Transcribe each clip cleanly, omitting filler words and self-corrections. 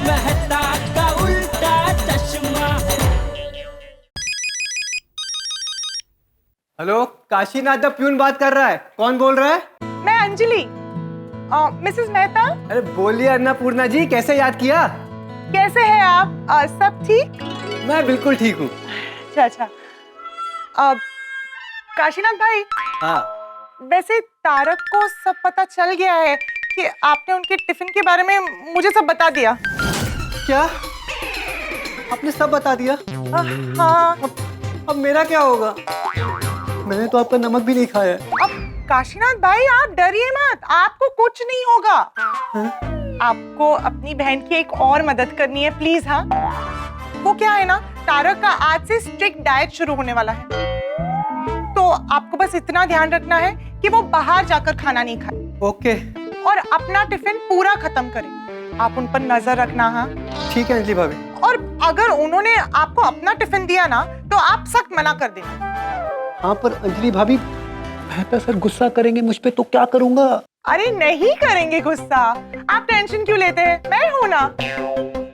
मेहता का उल्टा चश्मा। हेलो, काशीनाथ द प्यून बात कर रहा है। कौन बोल रहा है? मैं अंजलि। मिसेस मेहता। अरे बोलिए अन्नपूर्णा जी, कैसे याद किया? कैसे हैं आप? सब ठीक? मैं बिल्कुल ठीक हूँ। अच्छा। काशीनाथ भाई। हाँ। वैसे तारक को सब पता चल गया है कि आपने उनके टिफिन के बारे में मुझे सब बता दिया। क्या? आपने सब बता दिया? हाँ। अब मेरा क्या होगा? मैंने तो आपका नमक भी नहीं खाया। अब काशीनाथ भाई आप डरिए मत, आपको कुछ नहीं होगा। आपको अपनी बहन की एक और मदद करनी है प्लीज। हाँ, वो क्या है ना, तारक का आज से स्ट्रिक्ट डाइट शुरू होने वाला है, तो आपको बस इतना ध्यान रखना है कि वो बाहर जाकर खाना नहीं खाए। ओके। और अपना टिफिन पूरा खत्म करें। आप उन पर नजर रखना। हाँ ठीक है अंजलि भाभी। और अगर उन्होंने आपको अपना टिफिन दिया ना तो आप सख्त मना कर देना। हाँ पर अंजलि भाभी, मेहता सर गुस्सा करेंगे मुझ पे तो क्या करूंगा? अरे नहीं करेंगे गुस्सा, आप टेंशन क्यों लेते हैं, मैं हूं ना।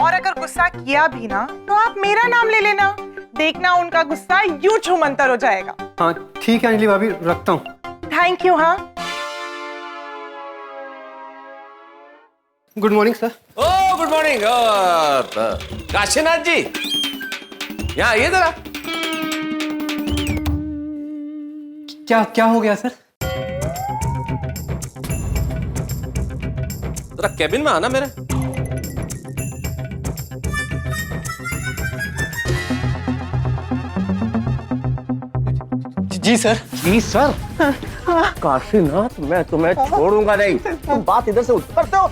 और अगर गुस्सा किया भी ना तो आप मेरा नाम ले लेना, देखना उनका गुस्सा यूं छूमंतर हो जाएगा। हाँ ठीक है अंजलि भाभी, रखता हूँ। Thank you. हाँ गुड मॉर्निंग सर। ओ गुड मॉर्निंग। काशीनाथ जी यहाँ आइए जरा। क्या हो गया सर? जरा केबिन में आना मेरे। जी सर। जी सर। काशीनाथ मैं तुम्हें छोड़ूंगा नहीं, तुम बात इधर से उठ करते हो।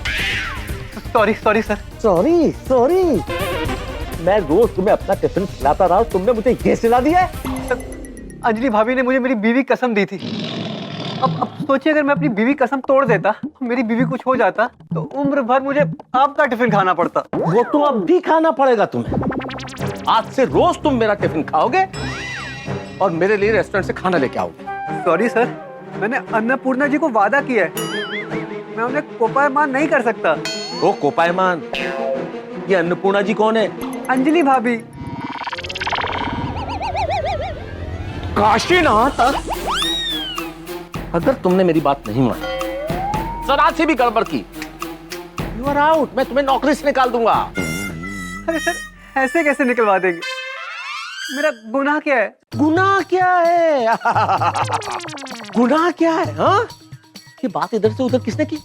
Sorry sir. सॉरी मैं रोज तुम्हें अपना टिफिन खिलाता रहा, तुमने मुझे ये सिला दिया है। अंजलि भाभी ने मुझे मेरी बीवी कसम दी थी। अब सोचिए अगर मैं अपनी बीवी कसम तोड़ देता, मेरी बीवी कुछ हो जाता तो उम्र भर मुझे आपका टिफिन खाना पड़ता। वो तो अब भी खाना पड़ेगा तुम्हें। आज से रोज तुम मेरा टिफिन खाओगे और मेरे लिए रेस्टोरेंट से खाना लेके आओगे। सॉरी सर, मैंने अन्नपूर्णा जी को वादा किया है, मैं उन्हें कोपायमान नहीं कर सकता। वो कोपायमान? ये अन्नपूर्णा जी कौन है? अंजलि भाभी। काशीनाथ, अगर तुमने मेरी बात नहीं मानी, जरा सी भी गड़बड़ की, यू आर आउट। मैं तुम्हें नौकरी से निकाल दूंगा। अरे सर, ऐसे कैसे निकलवा देंगे? मेरा गुनाह क्या है? गुनाह क्या है? गुनाह क्या है? हाँ, ये बात इधर से उधर किसने की?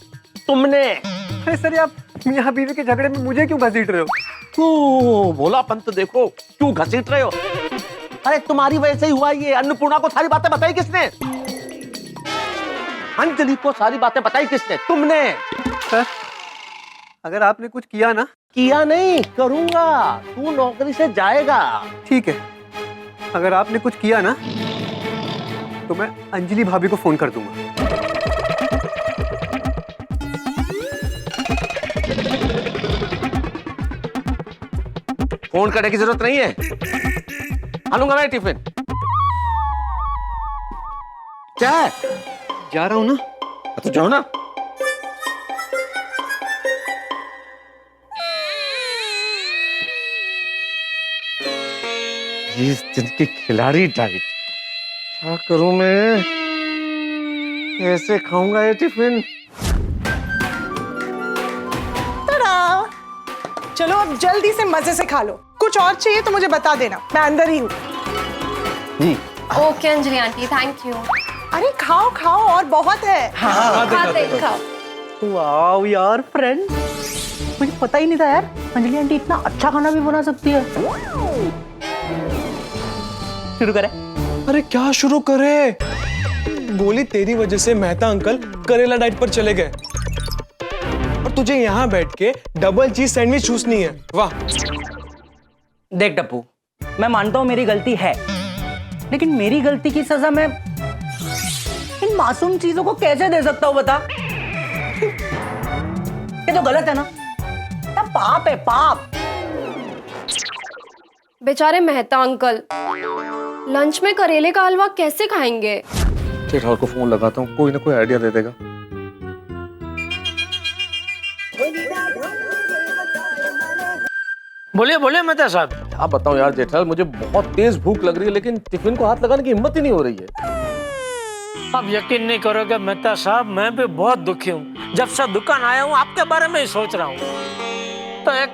तुमने। अरे सर, आप मियां बीवी के झगड़े में मुझे क्यों घसीट रहे हो? क्यों भोलापन तो देखो, क्यों घसीट रहे हो? अरे तुम्हारी वजह से ही हुआ ये। अन्नपूर्णा को सारी बातें बताई किसने? अंजलि को सारी बातें बताई किसने? तुमने। सर, अगर आपने कुछ किया ना। किया नहीं, करूंगा। तू नौकरी से जाएगा। ठीक है, अगर आपने कुछ किया ना तो मैं अंजलि भाभी को फोन कर दूंगा। फोन करने की जरूरत नहीं है, आलूंगा मैं टिफिन। क्या है? जा रहा हूं ना। तो जाओ ना। इस दिन की खिलाड़ी डाइट, क्या करूं मैं? कैसे खाऊंगा ये टिफिन? चलो अब जल्दी से मजे से खा लो। कुछ और चाहिए तो मुझे बता देना, मैं अंदर ही हूँ। जी। Okay Anjali aunty, thank you. अरे खाओ खाओ, और बहुत है। खाते खाओ। वाओ यार फ्रेंड, मुझे पता ही नहीं था यार, अंजलि आंटी इतना अच्छा खाना भी बना सकती है। शुरू करें? अरे क्या शुरू करे? बोली तेरी वजह से मेहता अंकल करेला डाइट पर चले गए और तुझे यहाँ बैठ के डबल चीज सैंडविच चूसनी है। वाह। देख टप्पू, मैं मानता हूं मेरी गलती है, लेकिन मेरी गलती की सजा मैं इन मासूम चीजों को कैसे दे सकता हूं बता? ये तो गलत है ना, पाप है पाप। बेचारे मेहता अंकल लंच में करेले का हलवा कैसे खाएंगे? राहुल को फोन लगाता हूँ, कोई ना कोई आइडिया दे देगा। बोलिए बोलिए मेहता साहब। आप बताओ यार जेठालाल, मुझे बहुत तेज भूख लग रही है लेकिन टिफिन को हाथ लगाने की हिम्मत ही नहीं हो रही है। आप यकीन नहीं करोगे मेहता साहब, मैं भी बहुत दुखी हूँ। जब से दुकान आया हूँ आपके बारे में ही सोच रहा हूँ। तो एक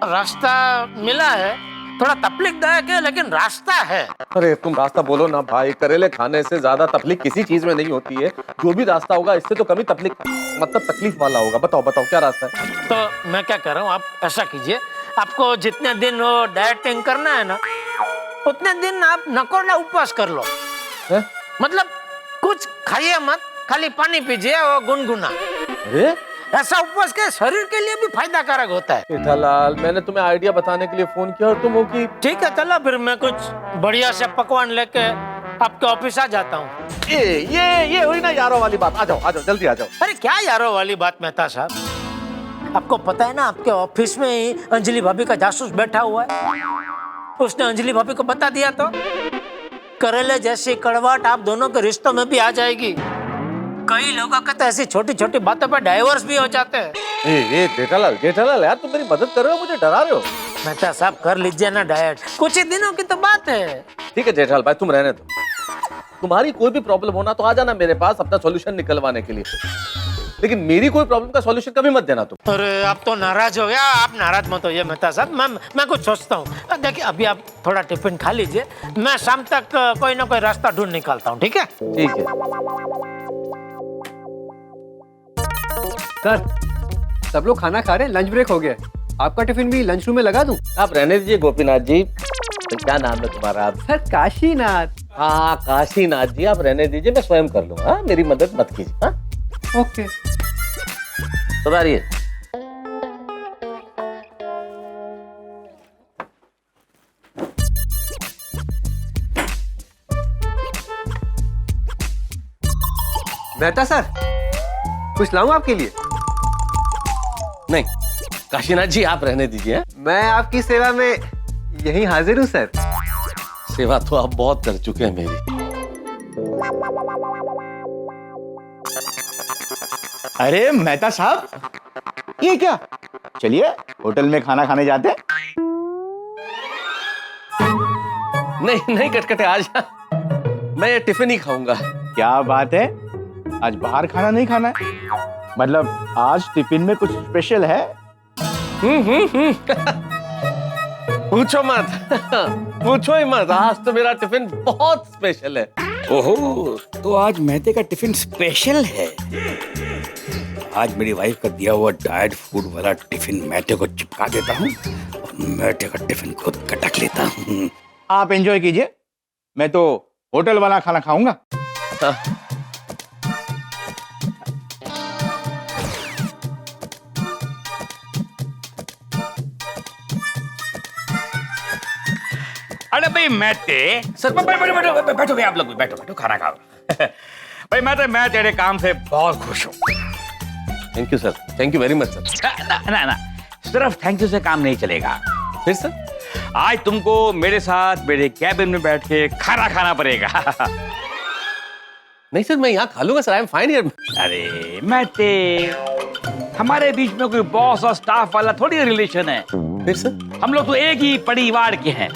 रास्ता मिला है, थोड़ा तकलीफदायक है लेकिन रास्ता है। अरे तुम रास्ता बोलो ना भाई, करेले खाने से ज्यादा तकलीफ किसी चीज में नहीं होती है। जो भी रास्ता होगा इससे तो कभी तकलीफ वाला होगा। बताओ बताओ क्या रास्ता है? तो मैं क्या कर रहा हूँ, आप ऐसा कीजिए, आपको जितने दिन वो डाइटिंग करना है ना, उतने दिन आप नकोरला उपवास कर लो। है? मतलब कुछ खाइए मत, खाली पानी पीजिए और गुनगुना। अरे ऐसा उपवास के शरीर के लिए भी फायदा कारक होता है। जेठालाल, मैंने तुम्हें आइडिया बताने के लिए फोन किया और तुम हो कि ठीक है, चलो फिर मैं कुछ बढ़िया से पकवान लेके आपके ऑफिस आ जाता हूँ। ये हुई ना यारों वाली बात। आ जाओ जल्दी आ जाओ। अरे क्या यारों वाली बात मेहता साहब, आपको पता है ना आपके ऑफिस में ही अंजलि भाभी का जासूस बैठा हुआ है। उसने अंजलि भाभी को बता दिया तो करेले जैसी कड़वाहट आप दोनों के रिश्तों में भी आ जाएगी। कई लोगों का तो ऐसी छोटी छोटी बातों पर डाइवोर्स भी हो जाते हैं। जेठालाल यार, तुम मेरी मदद कर रहे हो, मुझे डरा रहे हो। मेहता साहब कर लीजिए ना डाइट, कुछ ही दिनों की तो बात है। ठीक है जेठालाल भाई, तुम रहने दो। तुम्हारी कोई भी प्रॉब्लम हो ना तो आ जाना मेरे पास अपना सॉल्यूशन निकलवाने के लिए, लेकिन मेरी कोई प्रॉब्लम का सॉल्यूशन कभी मत देना तुम। अरे आप तो नाराज हो गया। आप नाराज मत होइए मेहता साहब, मैं कुछ सोचता हूँ। देखिए अभी आप थोड़ा टिफिन खा लीजिए, मैं शाम तक कोई ना कोई रास्ता ढूंढ निकालता हूँ। ठीक है? ठीक है सर, सब लोग खाना खा रहे हैं, लंच ब्रेक हो गया। आपका टिफिन भी लंच रूम में लगा दूं? आप रहने दीजिए गोपीनाथ जी। क्या नाम है तुम्हारा? सर काशीनाथ। हाँ काशीनाथ जी, आप रहने दीजिए, मैं स्वयं कर लूंगा। हाँ मेरी मदद मत कीजिए। हाँ ओके। सुधारिए। मेहता सर, कुछ लाऊं आपके लिए? नहीं काशीनाथ जी, आप रहने दीजिए। मैं आपकी सेवा में यही हाजिर हूँ सर। सेवा तो आप बहुत कर चुके हैं मेरी। अरे मेहता साहब, ये क्या? चलिए होटल में खाना खाने जाते हैं। नहीं कटकटे, आज मैं ये टिफिन ही खाऊंगा। क्या बात है, आज बाहर खाना नहीं खाना है? मतलब आज टिफिन में कुछ स्पेशल है? पूछो मत पूछो ही मत, आज तो मेरा टिफिन बहुत स्पेशल है। ओहो, तो आज मेहते का टिफिन स्पेशल है। आज मेरी वाइफ का दिया हुआ डाइट फूड वाला टिफिन मेहते को चिपका देता हूँ और मेहते का टिफिन खुद कटक लेता हूँ। आप एंजॉय कीजिए, मैं तो होटल वाला खाना खाऊंगा। अरे भाई मेहते, सर बैठो भाई, आप लोग भी बैठो खाना खाओ। भाई मैं तेरे काम से बहुत खुश हूँ। Thank you sir, thank you very much sir. ना सिर्फ थैंक यू से काम नहीं चलेगा। फिर सर? आज तुमको मेरे साथ मेरे कैबिन में बैठ के खाना खाना पड़ेगा। नहीं सर, मैं यहाँ खा लूंगा sir, I am fine here. अरे मेहते, हमारे बीच में कोई बॉस और स्टाफ वाला थोड़ी रिलेशन है। फिर सर? हम लोग तो एक ही परिवार के हैं।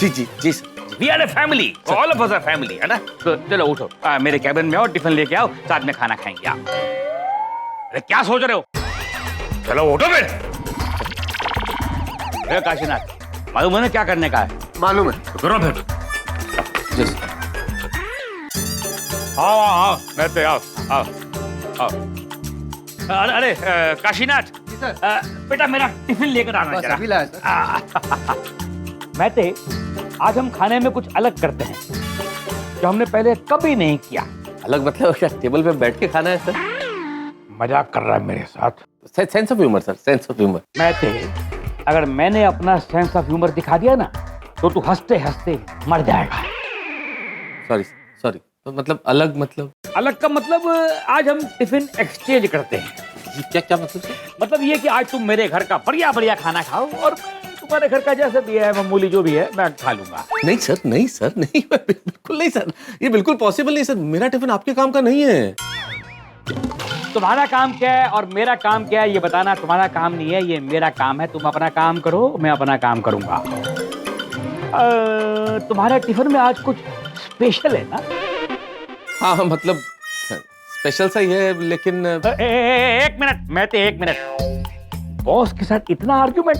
जी sir. We are a family. All of us are family, है ना? तो चलो उठो, मेरे कैबिन में आओ, टिफिन लेके आओ, साथ में खाना खाएंगे आप। अरे क्या सोच रहे हो? चलो उठो फिर। काशीनाथ, मालूम है ना क्या करने का है? मालूम है। तो करो फिर। आओ बैठते, आओ। अरे काशीनाथ, बेटा मेरा टिफिन लेकर आना जरा। अभी लाया सर। मेहते, आज हम खाने में कुछ अलग करते हैं जो हमने पहले कभी नहीं किया। अलग मतलब क्या, टेबल पे बैठ के खाना है सर? मजाक कर रहा है मेरे साथ? Sense of humour sir, sense of humour. मेहते, अगर मैंने अपना सेंस ऑफ ह्यूमर दिखा दिया ना तो तू हंसते हंसते मर जाएगा। सॉरी, तो मतलब अलग का मतलब आज हम टिफिन एक्सचेंज करते हैं। क्या मतलब सर? मतलब ये कि आज तुम मेरे घर का बढ़िया खाना खाओ और तुम्हारे घर का जैसे भी है मामूली जो भी है मैं खा लूंगा। नहीं सर, बिल्कुल नहीं सर, ये बिल्कुल पॉसिबल नहीं सर। मेरा टिफिन आपके काम का नहीं है। तुम्हारा काम क्या है और मेरा काम क्या है ये बताना तुम्हारा काम नहीं है, ये मेरा काम है। तुम अपना काम करो, मैं अपना काम करूंगा। तुम्हारे टिफिन में आज कुछ स्पेशल है ना? हाँ मतलब स्पेशल सा ही है, लेकिन एक मिनट मैं एक मिनट। बॉस के साथ इतना आर्ग्यूमेंट?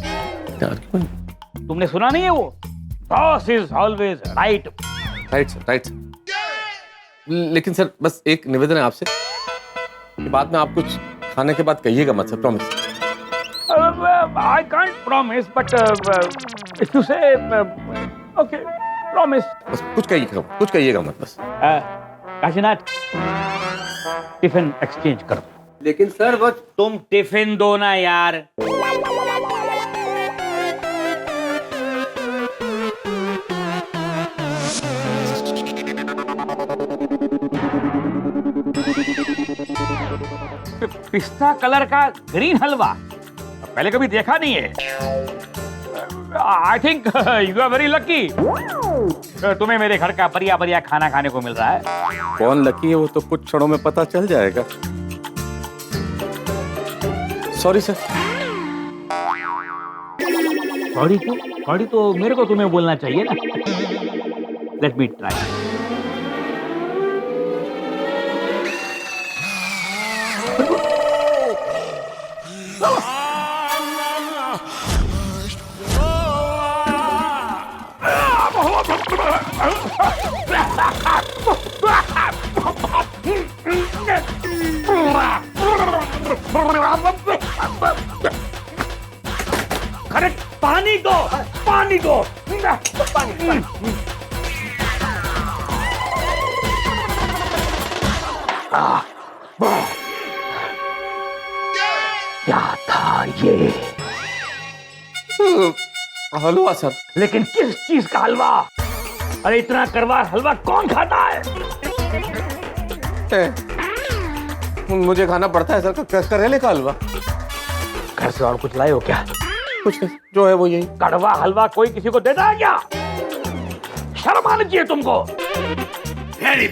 तुमने सुना नहीं है वो boss is always right. Right sir, right sir. लेकिन सर बस एक निवेदन है आपसे कि बाद में आप कुछ खाने के बाद कहिएगा मत sir, promise. I can't promise but if you से ओके प्रॉमिस। बस कुछ कहिएगा मत बस। काशीनाथ टिफिन एक्सचेंज करो। लेकिन सर बस तुम टिफिन दो ना यार। पिस्ता कलर का ग्रीन हलवा पहले कभी देखा नहीं है। I think you are very lucky. तुम्हें मेरे घर का बढ़िया बढ़िया खाना खाने को मिल रहा है। कौन लकी है वो तो कुछ क्षणों में पता चल जाएगा। Sorry sir. सॉरी तो मेरे को तुम्हें बोलना चाहिए ना। Let me try. करेक्ट, पानी दो। क्या था ये? हलवा सर। लेकिन किस चीज का हलवा? अरे इतना कड़वा हलवा कौन खाता है? मुझे खाना पड़ता है सर, करेले का हलवा। घर से और कुछ लाए हो क्या? कुछ नहीं, जो है वो यही। कड़वा हलवा कोई किसी को देता है क्या? शर्म आनी चाहिए तुमको। वेरी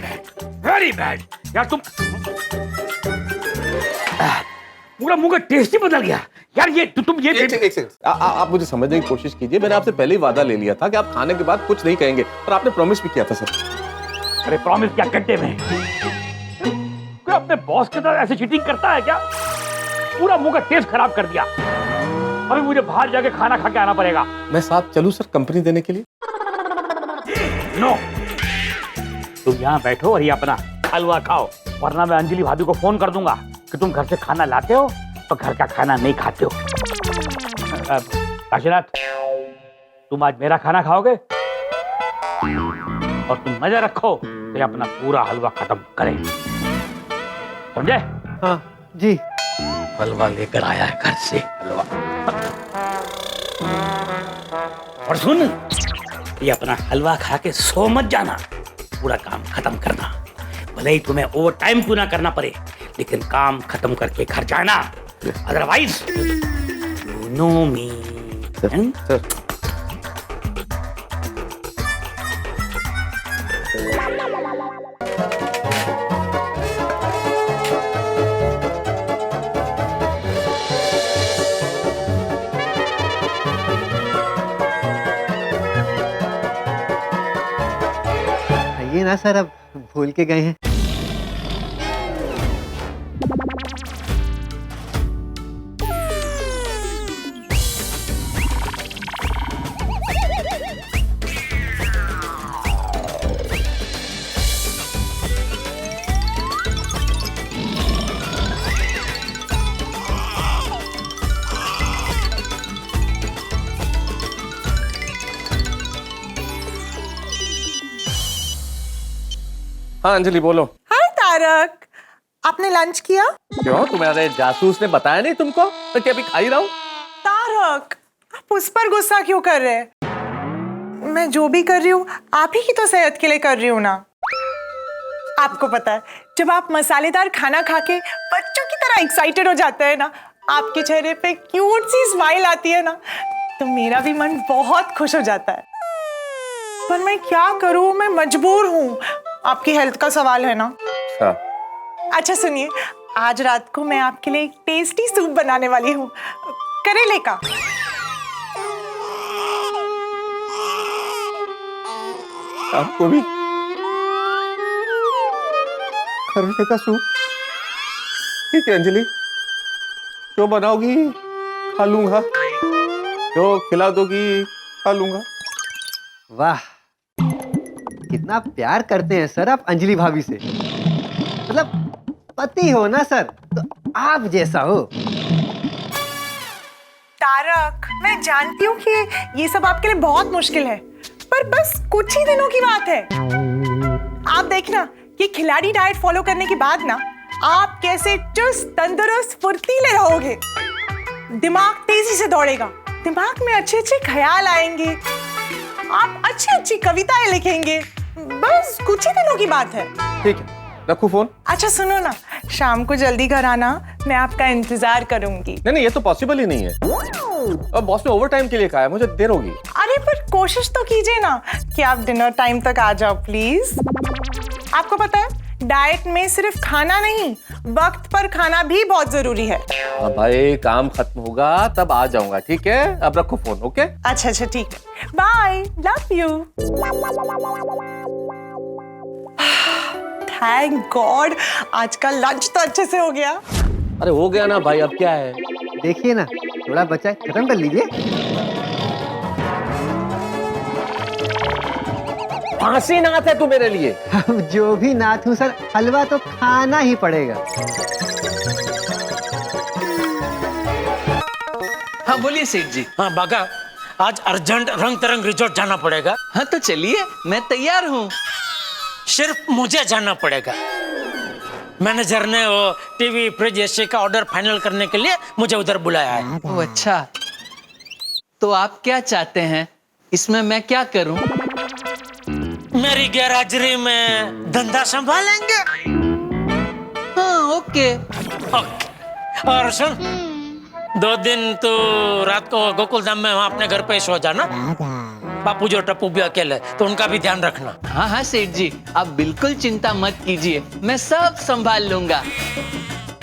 बैड यार। तुम पूरा मुंह का टेस्ट ही बदल गया यार। ये तुम ये एक सेकंड। आप मुझे समझने की कोशिश कीजिए। मैंने आपसे पहले ही वादा ले लिया था कि आप खाने के बाद कुछ नहीं कहेंगे, और आपने प्रॉमिस भी किया था सर। अरे प्रॉमिस क्या गड्ढे में? कोई अपने बॉस के साथ ऐसे चीटिंग करता है क्या? पूरा मुंह का टेस्ट खराब कर दिया। अभी मुझे बाहर जाके खाना खा के आना पड़ेगा। मैं साथ चलूं सर कंपनी देने के लिए? नो, तुम यहाँ बैठो और ये अपना हलवा खाओ, वरना मैं अंजलि भाभी को फोन कर दूंगा कि तुम घर से खाना लाते हो और घर का खाना नहीं खाते हो। काशीनाथ, तुम आज मेरा खाना खाओगे और तुम मजा रखो तो अपना पूरा हलवा खत्म करें, समझे? हाँ जी। हलवा लेकर आया है घर से, हलवा। और सुन, ये अपना हलवा खा के सो मत जाना, पूरा काम खत्म करना। भले ही तुम्हें ओवर टाइम क्यों ना करना पड़े, लेकिन काम खत्म करके घर जाना, otherwise you know me. Sir ये ना सर, अब भूल के गए हैं। हाँ अंजलि बोलो। हाय तारक, आपने लंच किया? क्यों, तुम्हारे जासूस ने बताया नहीं तुमको? तो क्या अभी खा ही रहा हूँ। तारक, आप उस पर गुस्सा क्यों कर रहे हैं? मैं जो भी कर रही हूँ आप ही की तो सेहत के लिए कर रही हूँ ना। आपको पता है, जब आप मसालेदार खाना खा के बच्चों की तरह एक्साइटेड हो जाते हैं ना, आपके चेहरे पे क्यूट सी स्माइल आती है ना, तो मेरा भी मन बहुत खुश हो जाता है। पर मैं क्या करूँ, मैं मजबूर हूँ। आपकी हेल्थ का सवाल है ना। हाँ। अच्छा सुनिए, आज रात को मैं आपके लिए एक टेस्टी सूप बनाने वाली हूँ, करेले का। आपको भी करेले का सूप? ठीक है अंजलि, जो बनाओगी खा लूंगा, जो खिला दोगी खा लूंगा। वाह, कितना प्यार करते हैं सर आप अंजलि भाभी से। मतलब पति हो ना सर, तो आप जैसा हो। तारक, मैं जानती हूँ कि ये सब आपके लिए बहुत मुश्किल है, पर बस कुछ ही दिनों की बात है। आप देखना, ये खिलाड़ी डाइट फॉलो करने के बाद ना आप कैसे चुस्त, तंदुरुस्त, फुर्तीले रहोगे। दिमाग तेजी से दौड़ेगा, दिमाग में अच्छे अच्छे ख्याल आएंगे, आप अच्छी अच्छी कविताएं लिखेंगे। बस कुछ ही दिनों की बात है। ठीक है, रखूं फोन? अच्छा सुनो ना, शाम को जल्दी घर आना, मैं आपका इंतजार करूंगी। नहीं, ये तो पॉसिबल ही नहीं है। अब बॉस ने ओवर टाइम के लिए कहा है, मुझे देर होगी। अरे पर कोशिश तो कीजिए ना कि आप डिनर टाइम तक आ जाओ प्लीज। आपको पता है, डाइट में सिर्फ खाना नहीं, वक्त पर खाना भी बहुत जरूरी है। हाँ भाई, काम खत्म होगा तब आ जाऊंगा, ठीक है? अब रखो फोन, ओके? अच्छा ठीक है, bye, love you. Thank God, आज का लंच तो अच्छे से हो गया। अरे हो गया ना भाई, अब क्या है? देखिए ना, थोड़ा बचा है, खत्म कर लीजिए। फांसी नाथ है तू मेरे लिए। अब जो भी नाथ हूँ सर, हलवा तो खाना ही पड़ेगा। हाँ बोलिए सेठ जी। हाँ बागा, आज अर्जेंट रंग तरंग रिजॉर्ट जाना पड़ेगा। हाँ तो चलिए, मैं तैयार हूँ। सिर्फ मुझे जाना पड़ेगा। मैनेजर ने वो टीवी, फ्रिज, एसी का ऑर्डर फाइनल करने के लिए मुझे उधर बुलाया है। ओह अच्छा, तो आप क्या चाहते हैं? इसमें मैं क्या करूं? मेरी गैरहाजिरी में धंधा संभालेंगे? हाँ ओके। और सुन, 2 दिन तो रात को गोकुलधाम में वहाँ अपने घर पे सो जाना। बापू जो टप्पू भी अकेले, तो उनका भी ध्यान रखना। हाँ हाँ सेठ जी, आप बिल्कुल चिंता मत कीजिए, मैं सब संभाल लूंगा।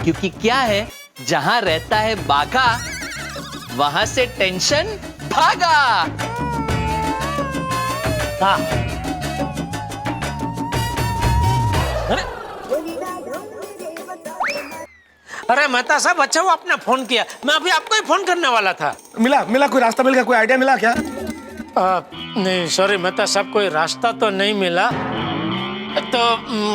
क्योंकि क्या है, जहाँ रहता है बाघा, वहां से टेंशन भागा। हाँ। अरे मेहता साहब, अच्छा वो आपने फोन किया, मैं अभी आपको ही फोन करने वाला था। मिला कोई रास्ता मिल गया, कोई आइडिया मिला क्या? नहीं सॉरी मेहता साहब, कोई रास्ता तो नहीं मिला। तो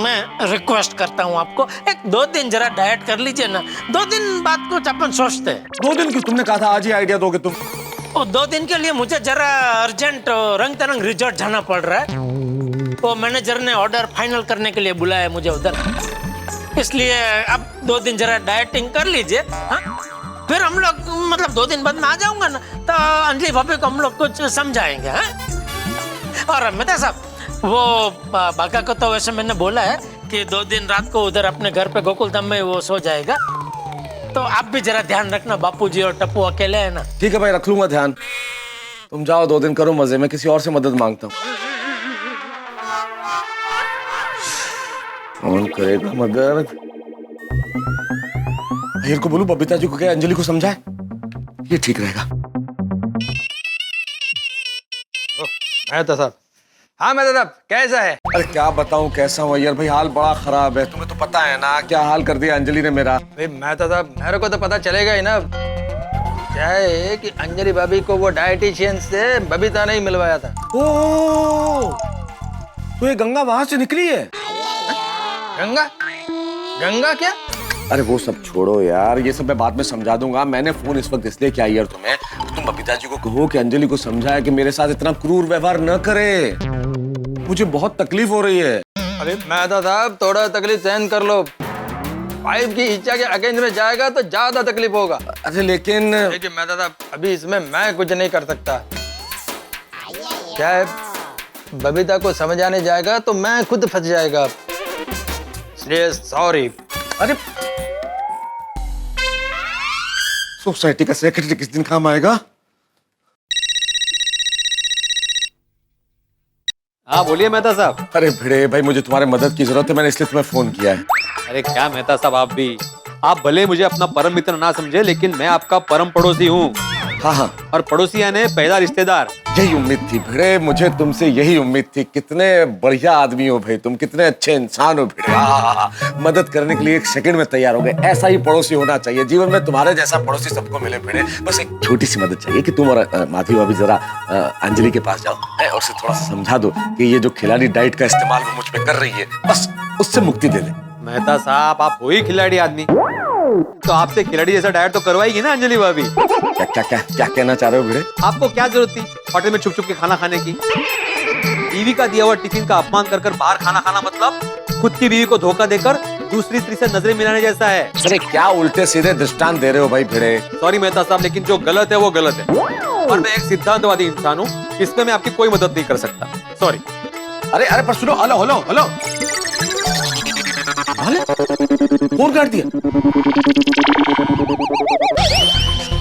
मैं रिक्वेस्ट करता हूँ आपको, 1-2 दिन जरा डाइट कर लीजिए ना। 2 दिन बाद कुछ अपन सोचते हैं। 2 दिन क्यों? तुमने कहा था आज ही आइडिया दोगे तुम। 2 दिन के लिए मुझे जरा अर्जेंट रंग तरंग रिजॉर्ट जाना पड़ रहा है। वो मैनेजर ने ऑर्डर फाइनल करने के लिए बुलाया है मुझे उधर, इसलिए अब 2 दिन जरा डाइटिंग कर लीजिए। हाँ? फिर हम लोग, मतलब 2 दिन बाद में आ जाऊंगा ना, तो अंजलि भाभी को हम लोग कुछ समझाएंगे। हाँ? और मेहता साहब, वो बाका को तो वैसे मैंने बोला है कि 2 दिन रात को उधर अपने घर पे गोकुलधाम में वो सो जाएगा। तो आप भी जरा ध्यान रखना, बापूजी और टप्पू अकेले है ना। ठीक है भाई, रख लूंगा ध्यान। तुम जाओ, 2 दिन करो मजे, मैं किसी और से मदद मांगता हूँ। कौन करेगा मदद? अहिर को बोलूं, बबीता जी को क्या, अंजलि को समझाए, ये ठीक रहेगा। मेहता साहब। हाँ मेहता साहब, कैसा है? अरे क्या बताऊं कैसा हूँ अय्यर भाई, हाल बड़ा खराब है। तुम्हें तो पता है ना क्या हाल कर दिया अंजलि ने मेरा। भाई मेहता साहब, मेरे को तो पता चलेगा ही ना। क्या है कि अंजलि भाभी को वो डाइटिशियन से बबीता ने ही मिलवाया था। ओ, तो ये गंगा वहां से निकली है? गंगा? गंगा क्या? अरे वो सब छोड़ो यार, ये सब मैं बाद में समझा दूंगा। मैंने फोन इस वक्त इसलिए किया यार तुम्हें, तुम बबीता जी को कहो कि अंजलि को समझाए कि मेरे साथ इतना क्रूर व्यवहार न करे, मुझे बहुत तकलीफ हो रही है। अरे मेहता साहब, थोड़ा तकलीफ सहन कर लो। वाइफ की इच्छा के अगेंस्ट में जाएगा तो ज्यादा तकलीफ होगा। अरे लेकिन देखिए मेहता साहब, अभी इसमें मैं कुछ नहीं कर सकता। क्या है, बबीता को समझाने जाएगा तो मैं खुद फंस जाएगा, इसलिए सॉरी। अरे सोसाइटी का सेक्रेटरी किस दिन काम आएगा? हाँ बोलिए मेहता साहब। अरे भिड़े भाई, मुझे तुम्हारे मदद की जरूरत है, मैंने इसलिए तुम्हें फोन किया है। अरे क्या मेहता साहब, आप भी आप भले मुझे अपना परम मित्र ना समझे, लेकिन मैं आपका परम पड़ोसी हूँ। हाँ हाँ, और पड़ोसी यानी पहला रिश्तेदार। यही उम्मीद थी भिड़े, मुझे तुमसे यही उम्मीद थी। कितने बढ़िया आदमी हो भाई तुम, कितने अच्छे इंसान हो भिड़े। मदद करने के लिए एक सेकंड में तैयार हो गए। ऐसा ही पड़ोसी होना चाहिए जीवन में। तुम्हारे जैसा पड़ोसी सबको मिले भिड़े। बस एक छोटी सी मदद चाहिए कि तुम और माधवी भाभी जरा अंजलि के पास जाओ और उसे थोड़ा सा समझा दो कि ये जो खिलाड़ी डाइट का इस्तेमाल वो मुझ पे कर रही है, बस उससे मुक्ति दे दे। मेहता साहब, आप हो ही खिलाड़ी आदमी, तो आपसे खिलाड़ी जैसा डाइट तो करवाएगी ना अंजलि भाभी। क्या क्या क्या क्या कहना चाह रहे हो भिड़े? आपको क्या जरूरत थी होटल में छुप छुप के खाना खाने की? बीवी का दिया हुआ टिफिन का अपमान कर कर बाहर खाना खाना मतलब खुद की बीवी को धोखा देकर दूसरी स्त्री से नजरें मिलाने जैसा है। अरे क्या उल्टे सीधे दृष्टांत दे रहे हो भाई भिड़े? सॉरी मेहता साहब, लेकिन जो गलत है वो गलत है, और मैं एक सिद्धांतवादी इंसान हूँ, इसमें मैं आपकी कोई मदद नहीं कर सकता। सॉरी। अरे अरे पर सुनो, हेलो हेलो हेलो, फोन काट दिया।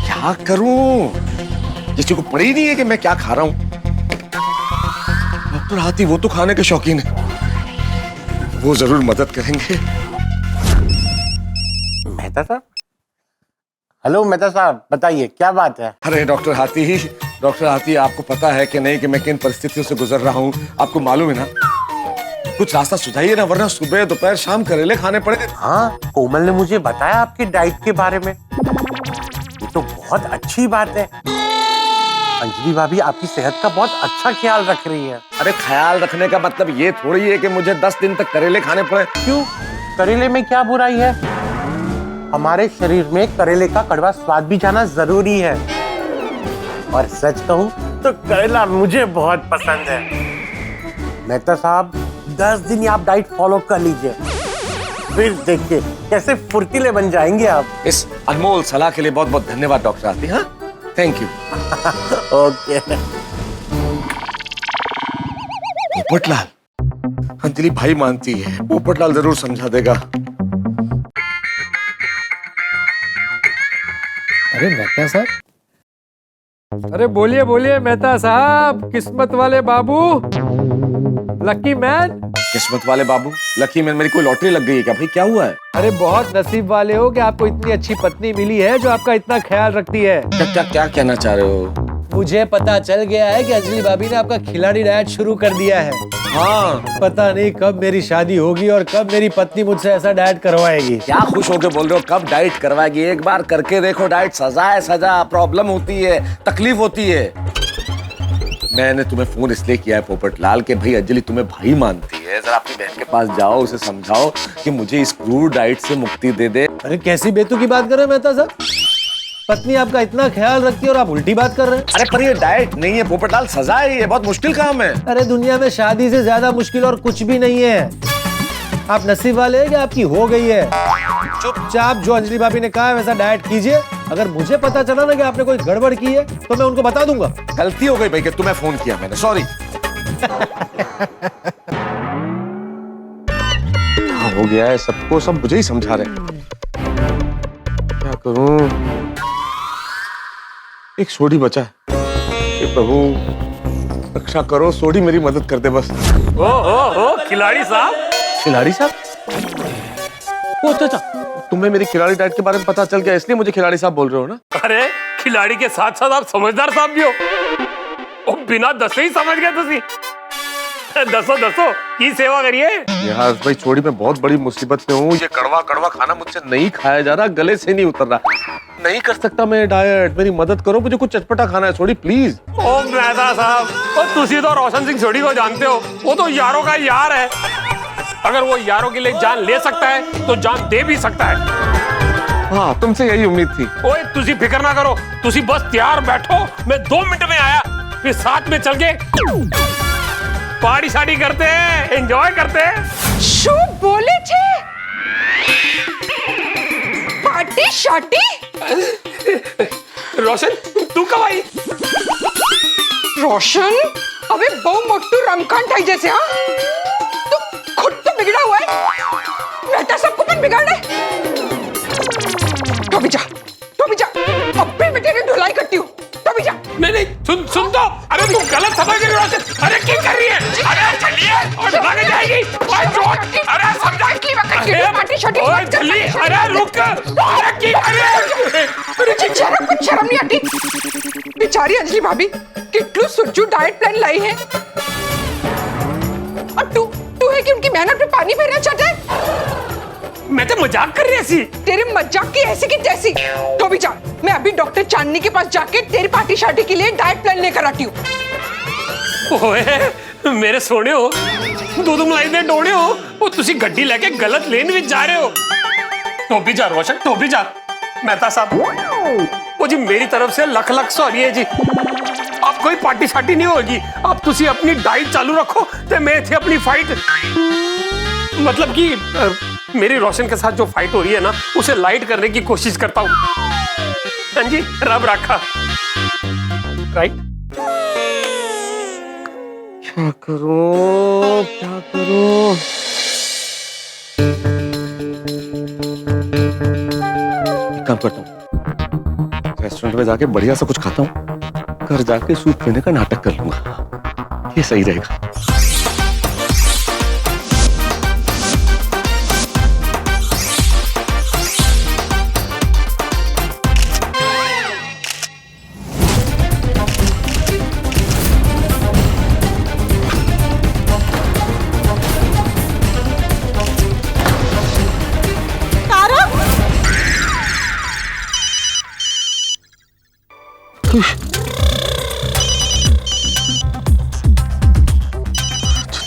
क्या करूं? किसी को पड़ी नहीं है कि मैं क्या खा रहा हूं। डॉक्टर हाथी वो तो खाने के शौकीन है, वो जरूर मदद करेंगे। मेहता साहब, हेलो मेहता साहब, बताइए क्या बात है? अरे डॉक्टर हाथी, आपको पता है कि नहीं कि मैं किन परिस्थितियों से गुजर रहा हूँ? आपको मालूम है ना? कुछ रास्ता सुझाइए ना, वरना सुबह दोपहर शाम करेले खाने पड़ेंगे। हाँ, कोमल ने मुझे बताया आपकी डाइट के बारे में। ये तो बहुत अच्छी बात है। अंजलि भाभी आपकी सेहत का बहुत अच्छा ख्याल रख रही है। अरे ख्याल रखने का मतलब ये थोड़ी है कि मुझे 10 दिन तक करेले खाने पड़े। क्यों? करेले में क्या बुराई है? हमारे शरीर में करेले का कड़वा स्वाद भी जाना जरूरी है। और सच कहूं तो करेला मुझे बहुत पसंद है। मेहता साहब, 10 दिन आप डाइट फॉलो कर लीजिए, फिर देखिए कैसे फुर्तीले बन जाएंगे आप। इस अनमोल सलाह के लिए बहुत बहुत धन्यवाद डॉक्टर हाथी। हाँ, thank you. Okay. Popatlal, Anjali भाई मानती है, पोपटलाल जरूर समझा देगा। अरे मेहता साहब, अरे बोलिए बोलिए मेहता साहब, किस्मत वाले बाबू, लकी मैन। किस्मत वाले बाबू, लकी मैन? मेरी कोई लॉटरी लग गई है क्या भाई? क्या हुआ है? अरे बहुत नसीब वाले हो कि आपको इतनी अच्छी पत्नी मिली है जो आपका इतना ख्याल रखती है। क्या कहना चाह रहे हो? मुझे पता चल गया है कि अंजलि भाभी ने आपका खिलाड़ी डाइट शुरू कर दिया है। हाँ, पता नहीं कब मेरी शादी होगी और कब मेरी पत्नी मुझसे ऐसा डाइट करवाएगी। क्या खुश होके बोल रहे हो? कब डाइट करवाएगी? एक बार करके देखो डाइट। सजा है सजा, प्रॉब्लम होती है, तकलीफ होती है। मैंने तुम्हें फोन इसलिए किया है पोपटलाल कि भाई अंजलि तुम्हें भाई मानती है, जरा अपनी बहन के पास जाओ, उसे समझाओ कि मुझे इस क्रूर डाइट से मुक्ति दे दे। अरे कैसी बेतु की बात कर रहे हैं मेहता साहब? पत्नी आपका इतना ख्याल रखती है और आप उल्टी बात कर रहे हैं। अरे पर ये डाइट नहीं है पोपटलाल, सजा है, ये बहुत मुश्किल काम है। अरे दुनिया में शादी से ज्यादा मुश्किल और कुछ भी नहीं है। आप नसीब वाले हैं कि आपकी हो गई है। चुपचाप जो अंजलि भाभी ने कहा है वैसा डाइट कीजिए। अगर मुझे पता चला ना कि आपने कोई गड़बड़ की है तो मैं उनको बता दूंगा। गलती हो गई भाई कि तुम्हें फोन किया मैंने, सॉरी। हो गया है, सबको सब मुझे ही समझा रहे। क्या करूं? एक सोडी बचा है। हे प्रभु रक्षा करो, सोडी मेरी मदद कर दे बस। ओ खिलाड़ी साहब। खिलाड़ी साहब? ओ चाचा, तुम्हें मेरी खिलाड़ी डाइट के बारे में पता चल गया, इसलिए मुझे खिलाड़ी साहब बोल रहे हो ना? अरे खिलाड़ी के साथ साथ आप समझदार साहब भी हो। ओ, बिना दसे ही समझ गए तुसी। दसो की सेवा करिए यार भाई, छोड़ी मैं बहुत बड़ी मुसीबत में हूँ। ये कड़वा कड़वा खाना मुझसे नहीं खाया जा रहा, गले से नहीं उतर रहा, नहीं कर सकता मैं डाइट। मेरी मदद करो, मुझे कुछ चटपटा खाना है। छोड़ी प्लीज। ओ मेहता साहब, और तुसी तो रोशन सिंह सोडी को जानते हो, वो तो यारों का यार है। अगर वो यारों के लिए जान ले सकता है तो जान दे भी सकता है। हाँ, तुमसे यही उम्मीद थी। ओए तुसी फिक्र ना करो, तुसी बस तैयार बैठो, मैं 2 मिनट में आया, फिर साथ में चल के पार्टी शादी करते हैं, एंजॉय करते हैं। શું બોલે છે? પાર્ટી શાટી? रोशन तू कब आई? રોશન, હવે બહુ મોટું રમખાણ થઈ જશે હા? તું ખુદ તો બિગડા हुआ है, મહેતા सबको પણ बिगाड़े। तो भी जा, अभी मैं तेरी धुलाई करती हूँ। तो भी जा। नहीं सुन तो, अरे तू गलत समझ रही है रोशन। अरे क्या कर रही है? अरे चलिए और भाग जाएगी। अरे समझा पार्टी शर्टी मत कर। अरे रुक, अरे की तुझे जरा कुछ शर्म नहीं आती? बेचारी अंजलि भाभी कितलू सुज्जू डाइट प्लान लाई है और तू है कि उनकी मेहनत पे पानी फेरना चाहता है? मैं तो मजाक कर रही थी। तेरे मजाक की ऐसी की तैसी। तो भी जा, मैं अभी डॉक्टर चांदनी के पास जाके तेरी पार्टी शार्टी के लिए डाइट प्लान लेकर आती हूँ। ओए मेरे सोने हो, दूध मलाई दे डोने हो, वो तुसी गड्डी लेके गलत लेन में जा रहे हो। तो भी जा रोशन, तो भी जा। मेहता साहब, वो जी मेरी तरफ से लख लख सॉरी है जी। अब कोई पार्टी शार्टी नहीं होगी। अब तुसी अपनी डाइट चालू रखो ते मैं थे अपनी फाइट, मतलब कि मेरी रोशन के साथ जो फाइट हो रही है ना, उसे लाइट करने की कोशिश करता हूँ। हाँ जी, रब रखा। राइट? क्या करूं, क्या करूं? एक काम करता हूँ, रेस्टोरेंट में जाके बढ़िया सा कुछ खाता हूँ, घर जाके सूप पीने का नाटक कर लूंगा। ये सही रहेगा।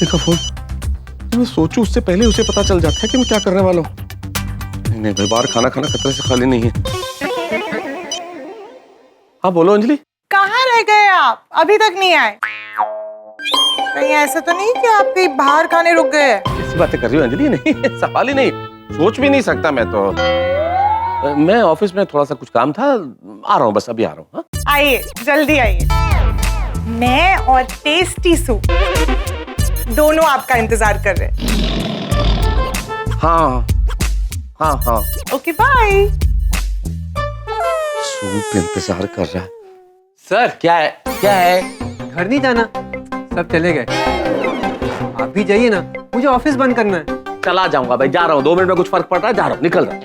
का फोन, मैं सोचूं उससे पहले उसे पता चल जाता है कि मैं क्या करने वाला हूँ। नहीं भाई, बाहर खाना खाना खतरे से खाली नहीं है। हाँ बोलो अंजलि। कहाँ रह गए आप? अभी तक नहीं आए? कहीं ऐसा तो नहीं कि आप कहीं बाहर खाने रुक गए? ऐसी बातें कर रही हो अंजलि? नहीं, सवाल ही नहीं, सोच भी नहीं सकता मैं तो। मैं ऑफिस में थोड़ा सा कुछ काम था, आ रहा हूँ, बस अभी आ रहा हूँ। आइए, जल्दी आइए। मैं और टेस्टी सूप दोनों आपका इंतजार कर रहे हैं। हाँ हाँ हाँ। Okay bye. सूप इंतजार कर रहा है। सर क्या है? क्या है? घर नहीं जाना, सब चले गए। आप भी जाइए ना, मुझे ऑफिस बंद करना है। चला जाऊंगा भाई, जा रहा हूँ, 2 मिनट में कुछ फर्क पड़ रहा है, जा रहा हूँ, निकल रहा हूँ।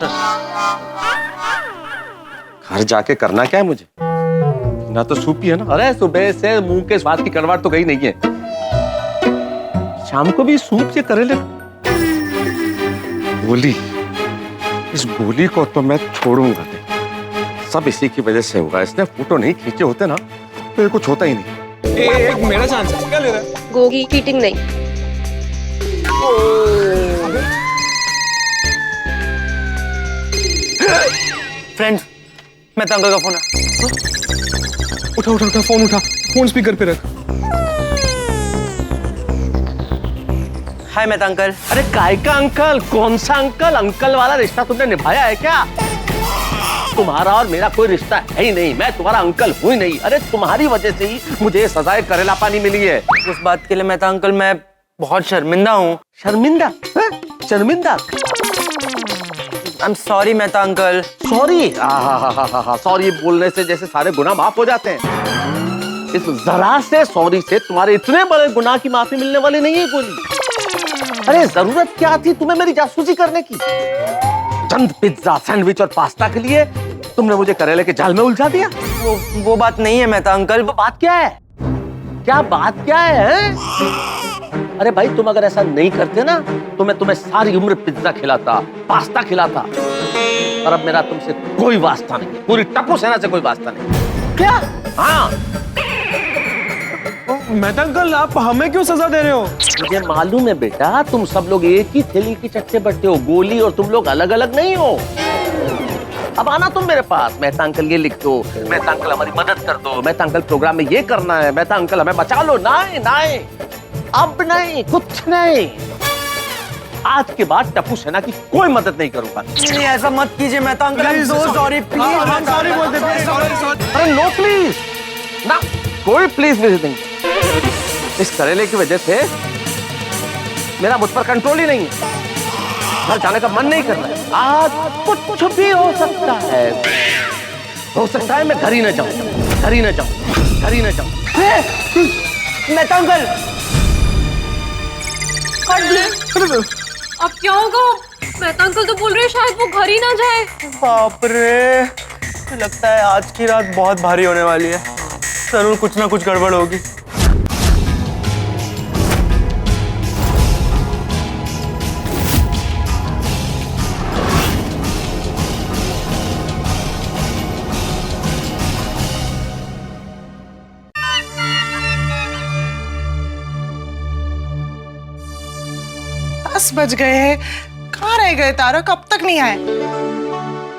घर जाके करना क्या है मुझे? ना तो सूप ही है ना। अरे सुबह से मुंह के स्वाद की कड़वाहट तो गई नहीं है, शाम को भी सूप से करेले। गोली, इस गोली को तो मैं छोड़ूंगा नहीं। सब इसी की वजह से हुआ। इसने फोटो नहीं खींचे होते ना तो ये कुछ होता ही नहीं। एक मेरा चांस है, क्या ले रहा है? गोगी चीटिंग नहीं। फ्रेंड्स, मैं अंकल का फोन है। उठा उठा उठा, फोन उठा, फोन स्पीकर पे रख। हाय मेहता अंकल। अरे काय का अंकल? कौन सा अंकल? अंकल वाला रिश्ता तुमने निभाया है क्या? तुम्हारा और मेरा कोई रिश्ता है ही नहीं, मैं तुम्हारा अंकल हूँ ही नहीं। अरे तुम्हारी वजह से ही मुझे सजाए करेला पानी मिली है। उस बात के लिए मेहता अंकल मैं बहुत शर्मिंदा हूँ। शर्मिंदा? शर्मिंदा? I am sorry Mehta uncle. Sorry? Sorry बोलने से जैसे सारे गुनाह माफ हो जाते हैं। इस जरा से सॉरी से तुम्हारे इतने बड़े गुनाह की माफी मिलने वाली नहीं है गोली। अरे जरूरत क्या थी तुम्हें मेरी जासूसी करने की? चंद पिज्जा, सैंडविच और पास्ता के लिए तुमने मुझे करेले के जाल में उलझा दिया। वो बात नहीं है मेहता अंकल। वो बात क्या है? क्या बात क्या है? अरे भाई, तुम अगर ऐसा नहीं करते ना तो मैं तुम्हें सारी उम्र पिज्जा खिलाता, पास्ता खिलाता। और अब मेरा तुमसे कोई वास्ता नहीं, पूरी टप्पू सेना से कोई वास्ता नहीं। क्या? हाँ। मेहता अंकल, आप हमें क्यों सजा दे रहे हो? मुझे मालूम है बेटा, तुम सब लोग एक ही थैली की चट्टे बट्टे हो। गोली और तुम लोग अलग अलग नहीं हो। अब आना तुम मेरे पास, मेहता अंकल ये लिख दो, मेहता अंकल हमारी मदद कर दो, मेहता अंकल प्रोग्राम में ये करना है, मेहता अंकल हमें बचा लो। नहीं नहीं, अब नहीं, कुछ नहीं। आज के बाद टप्पू सेना की कोई मदद नहीं करूंगा। नहीं, ऐसा मत कीजिए Mehta uncle. I'm so sorry, please। हम सॉरी बोलते हैं। अरे नो प्लीज ना, कोई प्लीज नहीं। इस करेले की वजह से मेरा मुझ पर कंट्रोल ही नहीं है। घर जाने का मन नहीं कर रहा है। आज कुछ भी हो सकता है। हो सकता है मैं घर ही न जाऊं, घर ही न जाऊं, घर ही न जाऊं। मेहता अंकल, अब क्या होगा? मेहता अंकल तो बोल रहे हैं शायद वो घर ही ना जाए। बाप रे, लगता है आज की रात बहुत भारी होने वाली है। जरूर कुछ ना कुछ गड़बड़ होगी। दस बज गए हैं, कहाँ रह गए तारक? अब तक नहीं आए।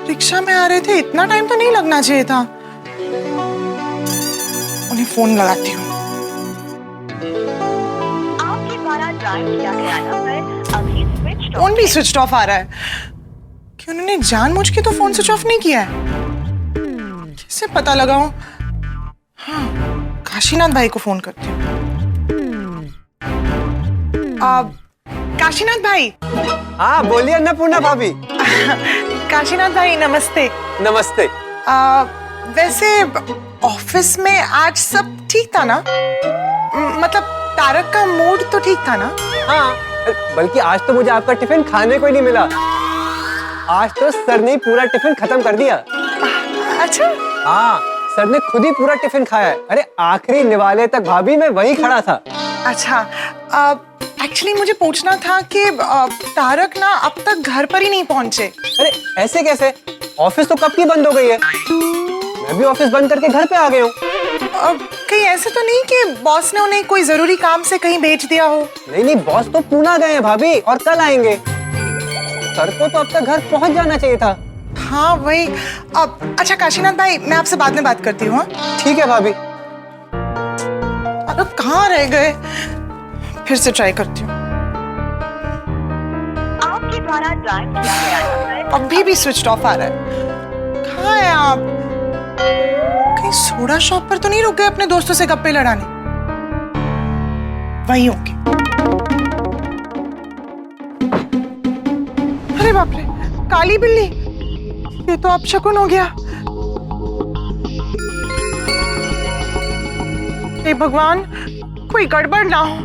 रिक्शा में आ रहे थे, इतना टाइम तो नहीं लगना चाहिए था। उन्हें फोन लगाती हूँ। फोन भी स्विच ऑफ आ रहा है कि उन्होंने जानबूझ के तो फोन स्विच ऑफ नहीं किया है। कैसे पता लगाऊं? हाँ, काशीनाथ भाई को फोन करती हूँ। काशीनाथ भाई। हाँ बोलिए अन्नपूर्णा भाभी। काशीनाथ भाई नमस्ते। नमस्ते। वैसे ऑफिस में आज सब ठीक था ना? मतलब तारक का मूड तो ठीक था ना? हाँ, बल्कि आज तो मुझे आपका टिफिन खाने को ही नहीं मिला। आज तो सर ने पूरा टिफिन खत्म कर दिया। अच्छा? हाँ, सर ने खुद ही पूरा टिफिन खाया है। अरे आखिरी निवाले तक भाभी मैं वहीं खड़ा था। अच्छा, एक्चुअली मुझे पूछना था कि तारक ना अब तक घर पर ही नहीं पहुंचे। अरे ऐसे कैसे? ऑफिस तो कब की बंद हो गई है। मैं भी ऑफिस बंद करके घर पे आ गया हूँ। कहीं ऐसे तो नहीं कि बॉस ने उन्हें कोई जरूरी काम से कहीं भेज दिया हो? नहीं नहीं, बॉस तो पूना गए हैं भाभी और कल आएंगे। सर को तो अब तक घर पहुंच जाना चाहिए था। हाँ वही। अब अच्छा काशीनाथ भाई, मैं आपसे बाद में बात करती हूँ। ठीक है भाभी। अरे कहाँ रह गए? फिर से ट्राई करती हूँ। आपके द्वारा डायल किया गया नंबर अभी भी स्विच ऑफ आ रहा है। कहाँ हैं आप? कहीं सोडा शॉप पर तो नहीं रुक गए अपने दोस्तों से गप्पे लड़ाने? वहीं होंगे। अरे बाप रे, काली बिल्ली, ये तो अपशकुन हो गया। हे भगवान, कोई गड़बड़ ना हो।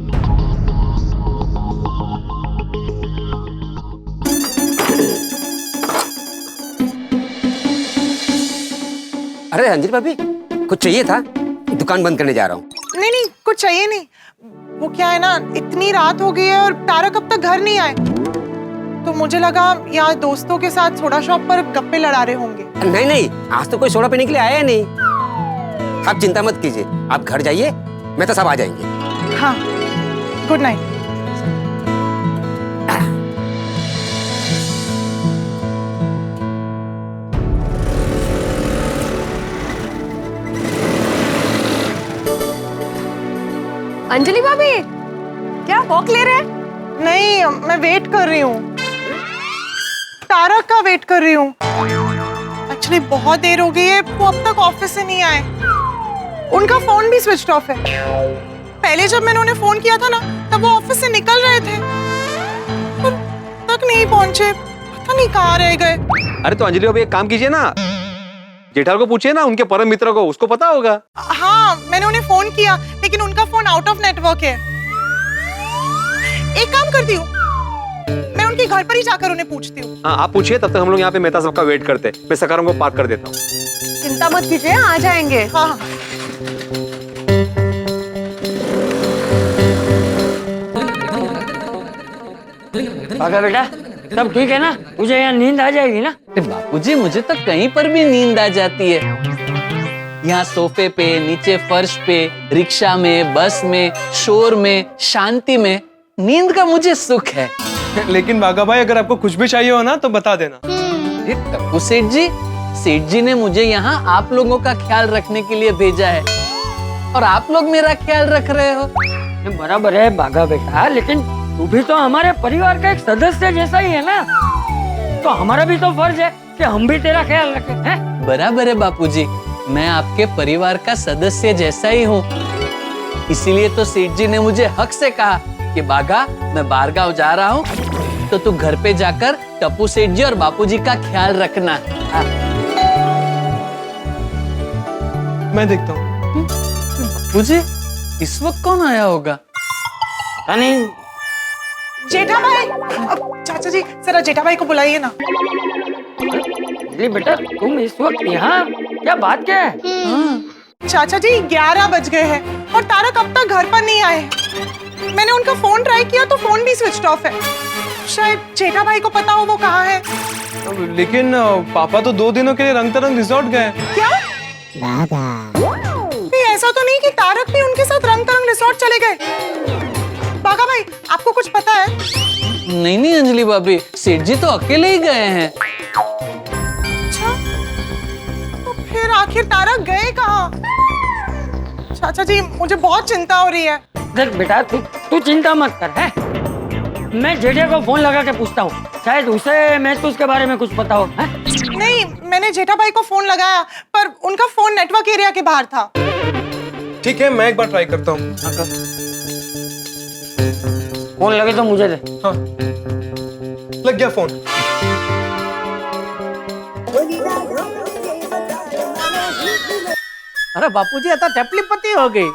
अरे अंजलि भाभी, कुछ चाहिए था? दुकान बंद करने जा रहा हूँ। नहीं नहीं, कुछ चाहिए नहीं। वो क्या है ना, इतनी रात हो गई है और तारक अब तक घर नहीं आए, तो मुझे लगा यहाँ दोस्तों के साथ सोडा शॉप पर गप्पे लड़ा रहे होंगे। नहीं नहीं, आज तो कोई सोडा पीने के लिए आया नहीं। आप चिंता मत कीजिए, आप घर जाइए, मैं तो सब आ जाएंगे। हाँ, गुड नाइट। अंजलि भाभी, क्या वॉक ले रहे हैं? नहीं, मैं वेट कर रही हूँ। तारक का वेट कर रही हूँ। एक्चुअली बहुत देर हो गई है, वो अब तक ऑफिस से नहीं आए। उनका फोन भी स्विच ऑफ है। पहले जब मैंने उन्हें फोन किया था ना, तब वो ऑफिस से निकल रहे थे, पर तक नहीं पहुंचे। पता नहीं कहाँ रह गए। अरे तो अंजलि, अभी एक काम कीजिए ना, जेठाल को पूछिए ना, उनके परम मित्र को, उसको पता होगा। हाँ, मैंने उन्हें फोन किया, लेकिन उनका फोन आउट ऑफ नेटवर्क है। एक काम करती हूँ, मैं उनके घर पर ही जाकर उन्हें पूछती हूँ। हाँ, आप पूछिए, तब तक हम लोग यहाँ पे मेहता साहब का वेट करते। मैं सकाराम को पार्क कर देता हूँ। चिंता मत कीजिए, आ जाएंगे। हाँ। बेटा, सब ठीक है ना? मुझे यहाँ नींद आ जाएगी ना? बापूजी, मुझे तो कहीं पर भी नींद आ जाती है। यहाँ सोफे पे, नीचे फर्श पे, रिक्शा में, बस में, शोर में, शांति में, नींद का मुझे सुख है। लेकिन बागा भाई, अगर आपको कुछ भी चाहिए हो ना तो बता देना। टप्पू सेठ जी ने मुझे यहाँ आप लोगों का ख्याल रखने के लिए भेजा है, और आप लोग मेरा ख्याल रख रहे हो। बराबर है बागा बेटा, लेकिन तू भी तो हमारे परिवार का एक सदस्य जैसा ही है ना, तो हमारा भी तो फर्ज है कि हम भी तेरा ख्याल रखें, हैं? बराबर है बापूजी, मैं आपके परिवार का सदस्य जैसा ही हूँ। इसीलिए तो सेठ जी ने मुझे हक से कहा कि बागा, मैं बाहरगांव जा रहा हूँ, तो तू घर पे जाकर टप्पू सेठ जी और बापूजी का ख्याल रखना। मैं देखता हूँ। बापूजी, इस वक्त कौन आया होगा? नहीं, जेठा भाई, चाचा जी जरा जेठा भाई को बुलाइए ना। बेटा तुम इस वक्त यहाँ, क्या बात क्या है? चाचा जी 11 बज गए हैं और तारक अब तक घर पर नहीं आए। मैंने उनका फोन ट्राई किया तो फोन भी स्विच ऑफ है। शायद जेठा भाई को पता हो वो कहाँ है। लेकिन पापा तो 2 दिनों के लिए रंग तरंग रिजॉर्ट गए। क्या? ऐसा तो नहीं कि तारक भी उनके साथ रंग तरंग रिसोर्ट चले गए? बागा भाई आपको कुछ पता है? नहीं नहीं अंजलि भाभी, सेठ जी तो अकेले ही गए हैं। अच्छा, तो फिर आखिर तारक गए कहाँ? चाचा जी मुझे बहुत चिंता हो रही है। देख बेटा तू चिंता मत कर, है? मैं जेठे को फोन लगा के पूछता हूँ, शायद उसे महसूस के बारे में कुछ पता हो। है? नहीं, मैंने जेठा भाई को फोन लगाया पर उनका फोन नेटवर्क एरिया के बाहर था। ठीक है, मैं एक बार ट्राई करता हूँ। फोन लगे तो मुझे दे। हाँ, लग गया फोन। अरे बापूजी, ये तो टपली पति हो गई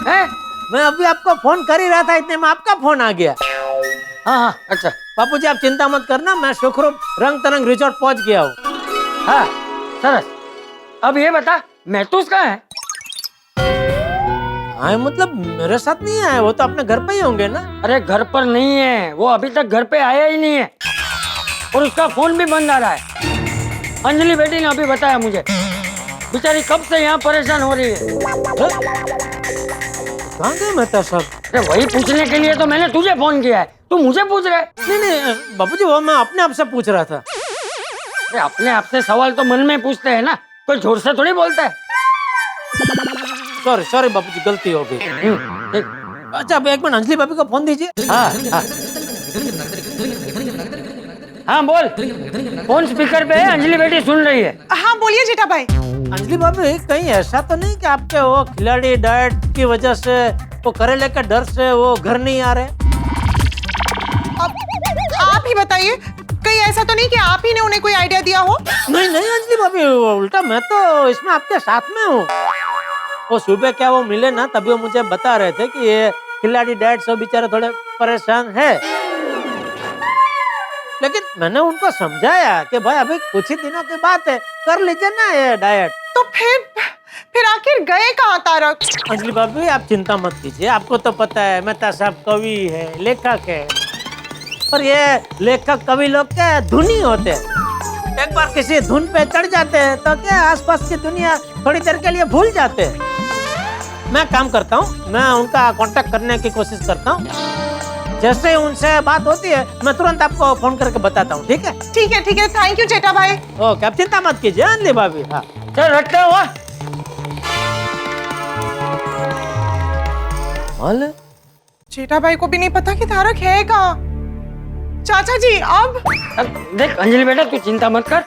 है। मैं अभी आपको फोन कर ही रहा था, इतने में आपका फोन आ गया। हाँ हाँ अच्छा बापूजी, आप चिंता मत करना, मैं सुखरूप रंग तरंग रिजॉर्ट पहुंच गया हूँ। हाँ सरस, अब ये बता महतूस कहाँ है? हाँ मतलब मेरे साथ नहीं आए, वो तो अपने घर पे ही होंगे ना। अरे घर पर नहीं है, वो अभी तक घर पे आया ही नहीं है और उसका फोन भी बंद आ रहा है। अंजलि बेटी ने अभी बताया मुझे, बेचारी कब से यहाँ परेशान हो रही है। कहाँ गए मेहता साहब? अरे वही पूछने के लिए तो मैंने तुझे फोन किया है, तू मुझे पूछ रहा है? नहीं नहीं बापूजी, वो मैं अपने आप से पूछ रहा था। अरे अपने आप से सवाल तो मन में पूछते हैं ना, कोई जोर से थोड़ी बोलता है। सॉरी सॉरी बापूजी, गलती हो गई। अच्छा अब एक मिनट अंजलि भाभी को फोन दीजिए। हाँ हाँ हाँ बोल, फोन स्पीकर पे है, अंजलि बेटी सुन रही है। हाँ बोलिए जेठा भाई। अंजलि भाभी, कहीं ऐसा तो नहीं कि आपके वो खिलाड़ी डाइट की वजह से, वो करेले के डर से वो घर नहीं आ रहे? अब आप ही बताइए, कहीं ऐसा तो नहीं कि आप ही ने उन्हें कोई आइडिया दिया हो? नहीं नहीं अंजलि भाभी, उल्टा मैं तो इसमें आपके साथ में हूँ। वो सुबह क्या वो मिले ना, तभी वो मुझे बता रहे थे कि ये खिलाड़ी डाइट से बेचारे थोड़े परेशान है। लेकिन मैंने उनको समझाया कि भाई अभी कुछ ही दिनों की बात है, कर लीजिए ना ये डाइट। तो फिर आखिर गए कहाँ तारक? अंजलि भाभी आप चिंता मत कीजिए, आपको तो पता है मेहता साहब कवि है, लेखक है, और ये लेखक कवि लोग क्या धुनी होते हैं। एक बार किसी धुन पे चढ़ जाते हैं तो क्या आसपास की दुनिया थोड़ी देर के लिए भूल जाते हैं। मैं काम करता हूँ, मैं उनका कांटेक्ट करने की कोशिश करता हूँ। जैसे ही उनसे बात होती है मैं तुरंत आपको फोन करके बताता हूँ। ठीक है? ठीक है ठीक है, थैंक यू जेठा भाई। ओके, आप चिंता मत कीजिए अंजलि भाभी। हाँ चल रखते हुआ। जेठा भाई को भी नहीं पता कि तारक है कहाँ। चाचा जी अब देख अंजलि बेटा, तू चिंता मत कर,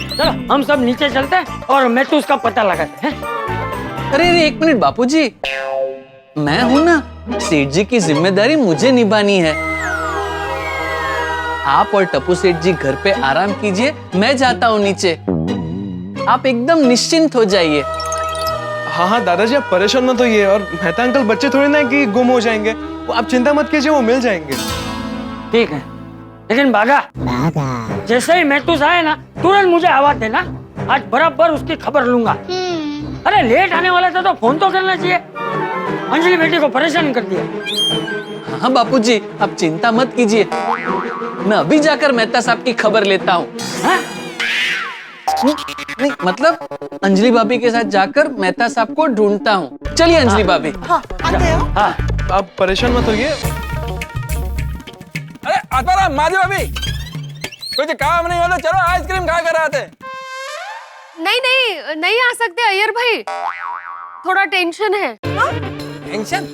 चलो हम सब नीचे चलते हैं और मैं तो उसका पता लगाते हैं। अरे अरे एक मिनट बापूजी, मैं हूं ना, सेठ जी की जिम्मेदारी मुझे निभानी है। आप और टप्पू सेठ जी घर पे आराम कीजिए, मैं जाता हूँ नीचे। आप एकदम निश्चिंत हो जाइए। हाँ हाँ दादाजी, आप परेशान मत होइए। और मेहता अंकल बच्चे थोड़ी ना कि गुम हो जाएंगे, वो आप चिंता मत कीजिए, वो मिल जाएंगे। ठीक है, लेकिन बागा जैसे ही महतूस आए ना, तुरंत मुझे आवाज देना, आज बराबर उसकी खबर लूंगा। अरे लेट आने वाला था तो फोन तो करना चाहिए, अंजलि बेटी को परेशान कर दिया। हाँ बापूजी, आप चिंता मत कीजिए, मैं अभी जाकर मेहता साहब की खबर लेता हूँ। नहीं मतलब अंजलि भाभी के साथ जाकर मेहता साहब को ढूंढता हूँ। चलिए अंजलि भाभी। हाँ आते हो। हाँ आप परेशान मत होइए। अरे आत्माराम, माधवी भाभी, कुछ काम नहीं हो तो चलो आइसक्रीम खा कर आते। नहीं नहीं नहीं आ सकते अय्यर भाई, थोड़ा टेंशन है। टेंशन?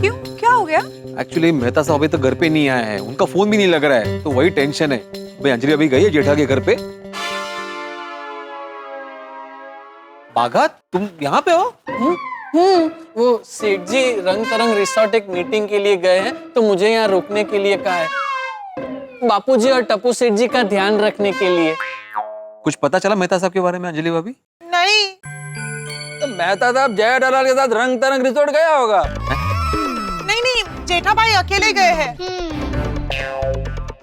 क्यों, क्या हो गया? एक्चुअली मेहता साहब अभी तक घर पे नहीं आए हैं, उनका फोन भी नहीं लग रहा है, तो वही टेंशन है। भाई अंजलि अभी गई है जेठा के घर पे। बाघा तुम यहाँ पे हो? वो सेठ जी रंग तरंग रिसोर्ट एक मीटिंग के लिए गए हैं, तो मुझे यहाँ रुकने के लिए कहा है। बापूजी और टप्पू सेठ जी का ध्यान रखने के लिए। कुछ पता चला मेहता साहब के बारे में अंजलि भाभी? नहीं। तो मेहता साहब जया दलाल के साथ रंग तरंग रिसोर्ट गया होगा। जेठा भाई अकेले गए हैं।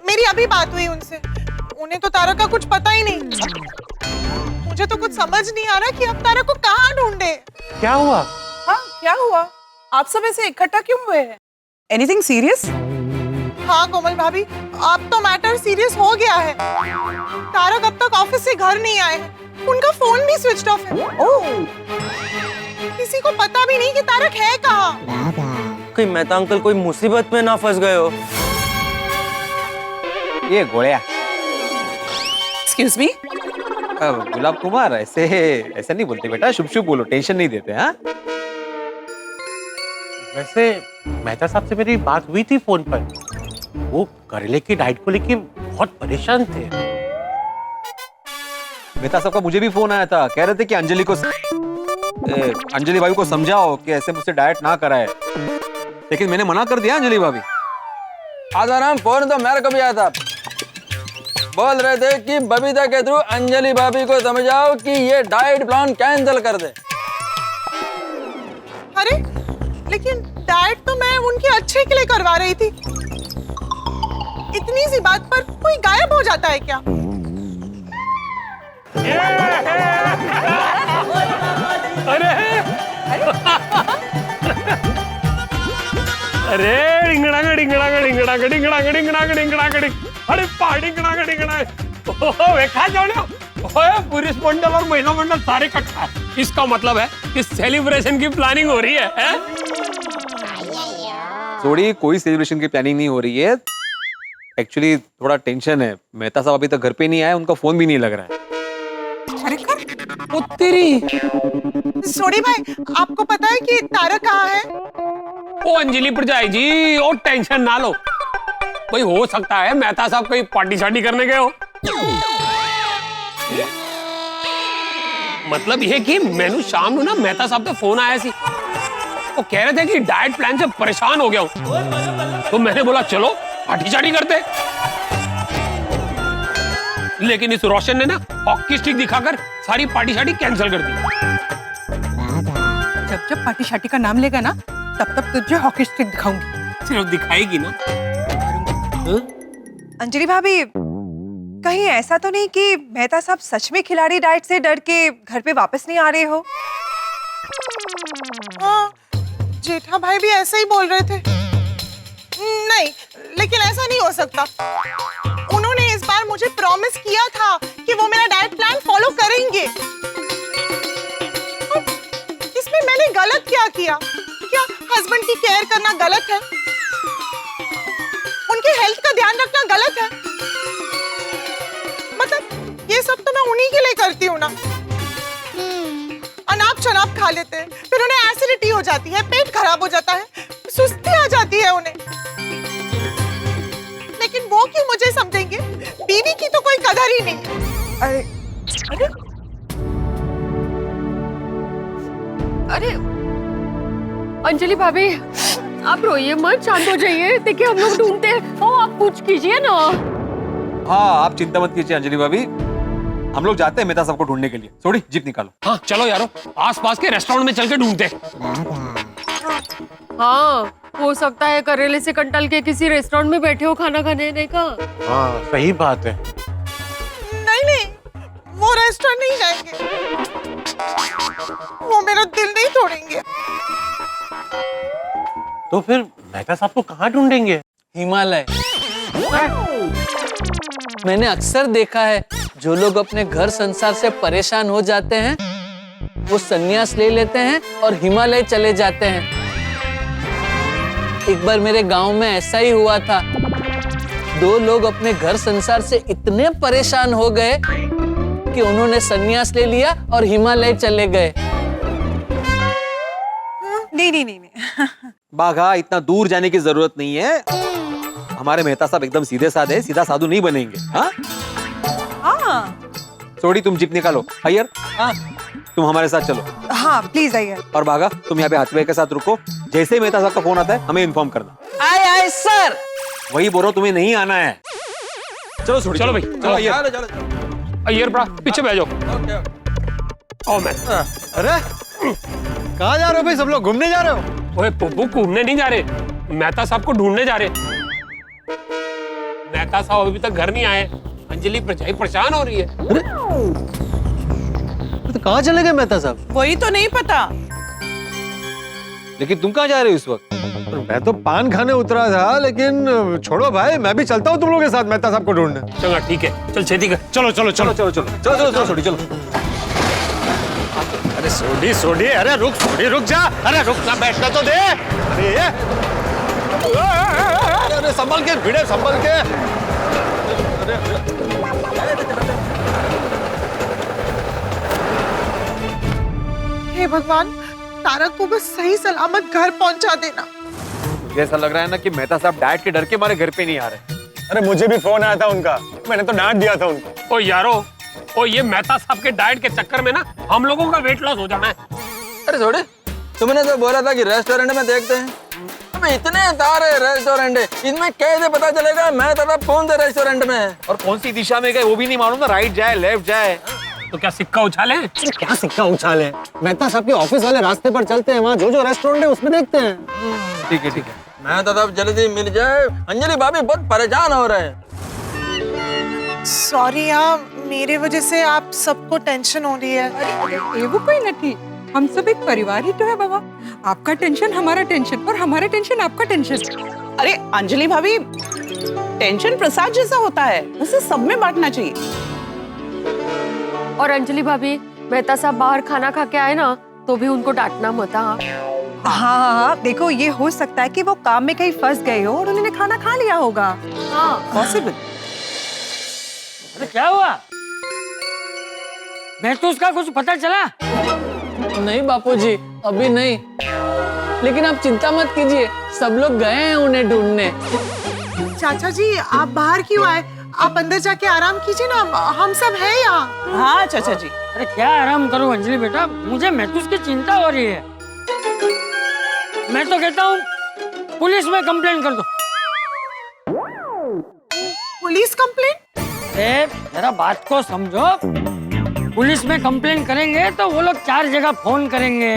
मेरी अभी बात हुई उनसे, उन्हें तो तारक का कुछ पता ही नहीं। मुझे तो कुछ समझ नहीं आ रहा कि अब तारक को कहाँ ढूंढे। क्या हुआ? हाँ क्या हुआ? आप सब ऐसे इकट्ठा क्यों हुए हैं? Anything serious? हाँ कोमल भाभी, अब तो मैटर सीरियस हो गया है। तारक अब तक ऑफिस से घर नहीं आए हैं, उनका फोन भी स्विच ऑफ है। ओह, किसी को पता भी नहीं कि तारक है कहाँ। कहीं मेहता अंकल कोई मुसीबत में ना फंस गए हो। ये गोलिया। Excuse me? गुलाब कुमार, ऐसे ऐसे नहीं बोलते बेटा, शुभ शुभ बोलो, टेंशन नहीं देते। हाँ, वैसे मेहता साहब से मेरी बात हुई थी फोन पर। वो करेले की डाइट को लेके बहुत परेशान थे। मेहता साहब का मुझे भी फोन आया था, कह रहे थे कि अंजलि भाभी को समझाओ कि ऐसे मुझसे डाइट ना कराए, लेकिन मैंने मना कर दिया। अंजलि भाभी, आसाराम फोन तो मेरे को भी आया था, बोल रहे थे कि बबीता के थ्रू अंजलि भाभी को समझाओ कि ये डाइट प्लान कैंसिल कर दे। अरे लेकिन डाइट तो मैं उनके अच्छे के लिए करवा रही थी। इतनी सी बात पर कोई गायब हो जाता है क्या? अरे डिंगड़ा डिंगड़ा डिंगड़ा डिंगड़ा डिंगड़ा डिंगड़ा अरे पार्टी डिंगड़ा ओहो वेखा जाने ओए पुरुष मंडल और महिला मंडल सारे इकट्ठा। इसका मतलब है कि सेलिब्रेशन की प्लानिंग हो रही है। थोड़ी कोई सेलिब्रेशन की प्लानिंग नहीं हो रही है, एक्चुअली थोड़ा टेंशन है। मेहता साहब अभी तक घर पे नहीं आए, उनका फोन भी नहीं लग रहा है। सोडी भाई, आपको पता है कि तारक कहाँ है? ओ अंजलि परजाई जी, ओ टेंशन ना लो, भाई हो सकता है मेहता साहब कहीं पार्टी शार्टी करने गए हो। मतलब ये कि मैंने शाम को ना मेहता साहब का फोन आया सी, वो कह रहे थे कि डाइट प्लान से परेशान हो गया हूं, तो मैंने बोला चलो पार्टी शार्टी करते। लेकिन इस रोशन ने ना हॉकी स्टिक दिखाकर सारी पार्टी शार्टी कैंसिल कर दी। जब जब पार्टी शार्टी का नाम लेगा ना, तब तब तुझे हॉकी स्टिक दिखाऊंगी। सिर्फ दिखाएगी ना। अंजलि भाभी, कहीं ऐसा तो नहीं कि मेहता साहब सच में खिलाड़ी डाइट से डर के घर पे वापस नहीं आ रहे हो? हाँ, जेठा भाई भी ऐसे ही बोल रहे थे। नहीं, लेकिन ऐसा नहीं हो सकता। उन्होंने इस बार मुझे प्रॉमिस किया था कि वो मेरा डाइट प्लान फॉलो करेंगे। इसमें मैंने गलत क्या किया? क्या हस्बैंड की केयर करना गलत है? उनके हेल्थ का ध्यान रखना गलत है? मतलब ये सब तो मैं उन्हीं के लिए करती हूँ ना। अनाप शनाप खा लेते हैं, फिर उन्हें एसिडिटी हो जाती है, पेट खराब हो जाता है, सुस्ती आ जाती है उन्हें। लेकिन वो क्यों मुझे समझेंगे? बीवी की तो कोई कदर ही नहीं। अरे अरे अरे अंजलि भाभी, आप रोइए मत, शांत हो जाइए। देखिए हम लोग ढूंढते हैं। ओ आप कुछ कीजिए ना। हाँ, आप चिंता मत कीजिए अंजलि भाभी, हम लोग जाते हैं मेहता साहब को ढूंढने के लिए। थोड़ी जीप निकालो। हाँ चलो यारो, आसपास के रेस्टोरेंट में चल के ढूंढते। हाँ, हो सकता है करेले से कंटल के किसी रेस्टोरेंट में बैठे हो खाना खाने। देखा? हाँ सही बात है। नहीं नहीं, वो रेस्टोरेंट नहीं जाएंगे, वो मेरा दिल नहीं तोड़ेंगे। तो फिर मेहता साहब को कहाँ ढूंढेंगे? हिमालय। मैंने अक्सर देखा है, जो लोग अपने घर संसार से परेशान हो जाते हैं वो संन्यास ले लेते हैं और हिमालय चले जाते हैं। एक बार मेरे गांव में ऐसा ही हुआ था। 2 लोग अपने घर संसार से इतने परेशान हो गए कि उन्होंने संन्यास ले लिया और हिमालय चले गए। नहीं। बाघा, इतना दूर जाने की जरूरत नहीं है। हमारे मेहता साहब एकदम सीधे साधे, सीधा साधु नहीं बनेंगे। हाँ सोडी, तुम जीप निकालो। अय्यर, तुम हमारे साथ चलो। हाँ प्लीज आइए। और बाघा, तुम यहाँ पे हाथवे के साथ रुको। जैसे ही मेहता साहब का फोन आता है हमें इन्फॉर्म करना। आए सर। वही बोलो, तुम्हें नहीं आना है। चलो सोडी, चलो भाई, चलो अय्यर। अय्यर ब्रा, पीछे बैठ जाओ। आओ मैं। अरे कहाँ जा रहे हो भाई? सब लोग घूमने जा रहे हो? ओए पुप्पू, घूमने नहीं जा रहे, मेहता साहब को ढूंढने जा रहे। मेहता साहब अभी तक घर नहीं आए। अंजलि परछाई परेशान हो रही है। तो कहाँ चले गए मेहता साहब? वही तो नहीं पता। लेकिन तुम कहाँ जा रहे हो इस वक्त? मैं तो पान खाने उतरा था, लेकिन छोड़ो भाई, मैं भी चलता हूँ तुम लोगों के साथ मेहता साहब को ढूंढने। चलो ठीक है, चल छेती कर। चलो चलो चलो चलो चलो चलो चलो चलो सोडी चलो। अरे सोडी सोडी, अरे रुक सोडी, रुक जा, अरे रुक ना, बैठना तो दे। अरे संभल के भिड़े, संभल के। हे भगवान, तारक को बस सही सलामत घर पहुंचा देना। मुझे ऐसा लग रहा है ना कि मेहता साहब डाइट के डर के मारे घर पे नहीं आ रहे। अरे मुझे भी फोन आया था उनका, मैंने तो डांट दिया था उनको। ओ यारो, ओ ये मेहता साहब के डाइट के चक्कर में ना हम लोगों का वेट लॉस हो जाना है। अरे छोड़े, तुमने तो बोला था कि रेस्टोरेंट में देखते हैं। अबे इतने सारे रेस्टोरेंट है, इनमें कैसे पता चलेगा मैं तब कौन से रेस्टोरेंट में है और कौन सी दिशा में गए वो भी नहीं मालूम ना, राइट जाए लेफ्ट जाए। तो क्या सिक्का उछाले? क्या सिक्का उछाले? मेहता साहब के ऑफिस वाले रास्ते पर चलते हैं, वहाँ जो जो रेस्टोरेंट है उसमें देखते हैं। ठीक है ठीक है। मैं तो तब जल्दी मिल जाए। अंजलि भाभी बहुत परेशान हो रहे हैं। सॉरी यार, मेरे वजह से आप सबको टेंशन हो रही है। ये वो कोई नहीं, हम सब एक परिवार ही तो है बाबा। आपका टेंशन हमारा टेंशन और हमारा टेंशन आपका टेंशन। अरे अंजलि भाभी, टेंशन प्रसाद जैसा होता है, उसे सब में बांटना चाहिए। और अंजलि भाभी, मेहता साहब बाहर खाना खा के आए ना तो भी उनको डांटना मत। हाँ, देखो ये हो सकता है कि वो काम में कहीं फंस गए हो और उन्होंने खाना खा लिया होगा। हाँ पॉसिबल। अरे क्या हुआ? महतूस का कुछ पता चला? नहीं बापूजी, अभी नहीं, लेकिन आप चिंता मत कीजिए, सब लोग गए हैं उन्हें ढूंढने। चाचा जी, आप बाहर क्यों आए? आप अंदर जाके आराम कीजिए ना, हम सब हैं यहाँ। हाँ चाचा जी। अरे क्या आराम करूं अंजलि बेटा, मुझे महतूस की चिंता हो रही है। मैं तो कहता हूँ पुलिस में कंप्लेंट कर दो। Police complaint? जरा बात को समझो। पुलिस में कंप्लेंट करेंगे तो वो लोग 4 जगह फोन करेंगे,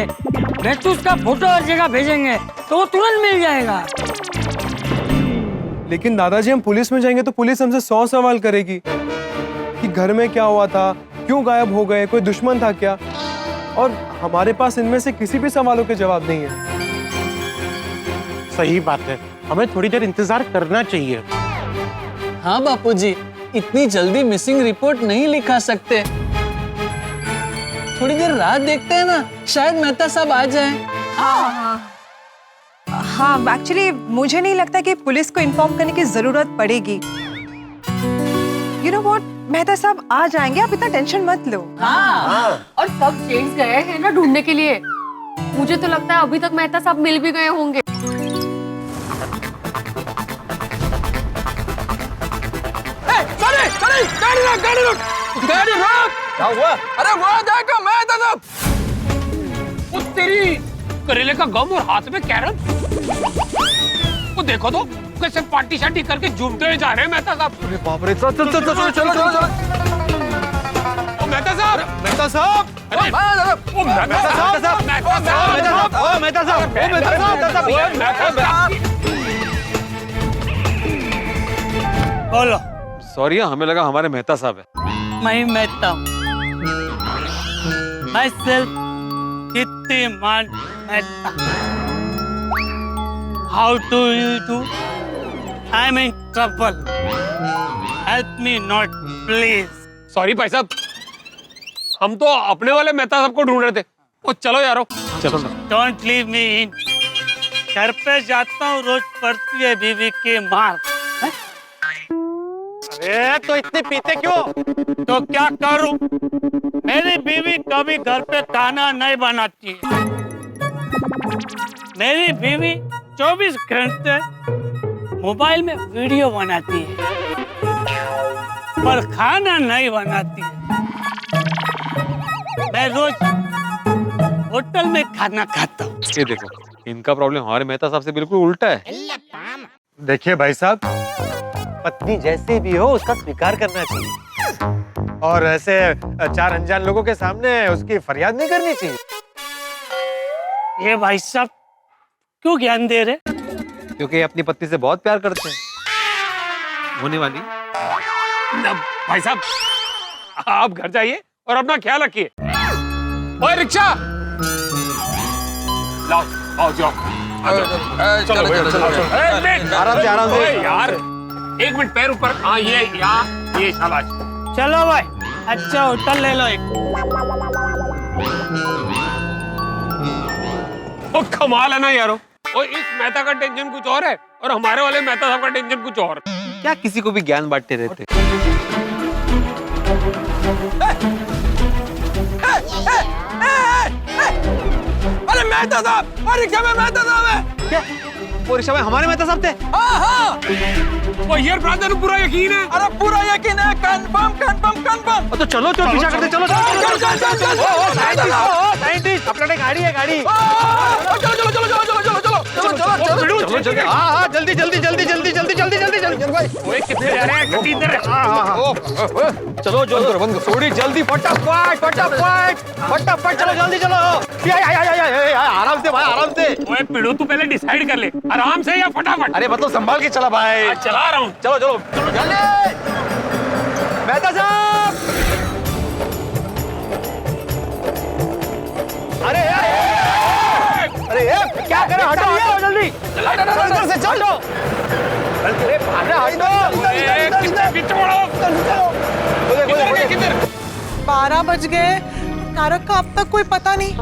महतूस का फोटो हर जगह भेजेंगे तो वो तुरंत मिल जाएगा। लेकिन दादाजी, हम पुलिस में जाएंगे तो पुलिस हमसे 100 सवाल करेगी कि घर में क्या हुआ था, क्यों गायब हो गए, कोई दुश्मन था क्या, और हमारे पास इनमें से किसी भी सवालों के जवाब नहीं है। सही बात है, हमें थोड़ी देर इंतजार करना चाहिए। हाँ बापूजी, इतनी जल्दी मिसिंग रिपोर्ट नहीं लिखा सकते, थोड़ी देर राह देखते हैं ना, शायद मेहता साहब आ जाएं। हाँ, एक्चुअली मुझे नहीं लगता कि पुलिस को इन्फॉर्म करने की जरूरत पड़ेगी। यू नो व्हाट, मेहता साहब आ जाएंगे, आप इतना टेंशन मत लो। हाँ। और सब जेंट्स गए हैं ना ढूंढने के लिए। मुझे तो लगता है अभी तक मेहता साहब मिल भी गए होंगे। गाड़ी रोक। क्या हुआ? अरे वो देखो मेहता साहब। उस तेरी करेले का गम और हाथ में कैरम। वो देखो तो कैसे पार्टी शार्टी करके झूमते हुए जा रहे हैं मेहता साहब। अरे बाप रे, चलो चलो चलो चलो चलो चलो। ओ मेहता साहब, मेहता साहब, अरे ओ मेहता साहब, मेहता साहब, ओ मेहता साहब, ओ मेहता साहब, बोलो। सॉरी, हमें लगा हमारे मेहता साहब है। मैं मेहता हूँ, मैं सिर्फ कीर्तिमान Mehta. How do you do? I am in trouble, help me not please. Sorry भाई साहब, हम तो अपने वाले मेहता साहब को ढूंढ रहे थे। ओ चलो यारो, चलो। डोंट लीव मी इन। घर पे जाता हूँ, रोज पड़ती है बीवी की मार। अरे तो इतने पीते क्यों? तो क्या करूं? मेरी बीवी कभी घर पे खाना नहीं बनाती है। मेरी बीवी 24 घंटे मोबाइल में वीडियो बनाती है, पर खाना नहीं बनाती है। मैं रोज होटल में खाना खाता हूँ। ये देखो, इनका प्रॉब्लम हमारे मेहता साहब से बिल्कुल उल्टा है। देखिए भाई साहब, पत्नी जैसी भी हो उसका स्वीकार करना चाहिए, और ऐसे 4 अनजान लोगों के सामने उसकी फरियाद नहीं करनी चाहिए। ये भाई साहब क्यों ज्ञान दे रहे? क्योंकि ये अपनी पत्नी से बहुत प्यार करते हैं। होने वाली। भाई साहब आप घर जाइए और अपना ख्याल रखिए। ओए रिक्शा लाओ, आओ जाओ। चलो आराम से आराम से। यार 1 मिनट पैर ऊपर। हाँ ये शाबाश। चलो भाई, अच्छा होटल ले लो एक। ओ कमाल है ना यारो। और इस मेहता का टेंशन कुछ और है और हमारे वाले मेहता साहब का टेंशन कुछ और। क्या किसी को भी ज्ञान बांटते रहते। अरे मेहता साहब, और रिक्शा में मेहता साहब है। क्या वो रिक्शा में हमारे मेहता साहब थे? हाँ। वो यार ब्रदर पूरा यकीन है। अरे पूरा यकीन है, कंफर्म। तो चलो पीछा करते। चलो साइंटिस्ट अपना गाड़ी है गाड़ी। चलो हाँ जल्दी भाई। कितने जा रहे हैं? किधर है? चलो बंद थोड़ी जल्दी फटाफट चलो जल्दी चलो। आराम से भाई आराम से। ओए पिड़ू तू पहले डिसाइड कर ले, आराम से या फटाफट। अरे मतलब संभाल के चला भाई। चला रहा हूँ। चलो जल्दी। मेहता साहब अरे क्या करे? हटो जल्दी से चलो। अरे भागा किधर? 12 बज गए, तारक का अब तक कोई पता नहीं।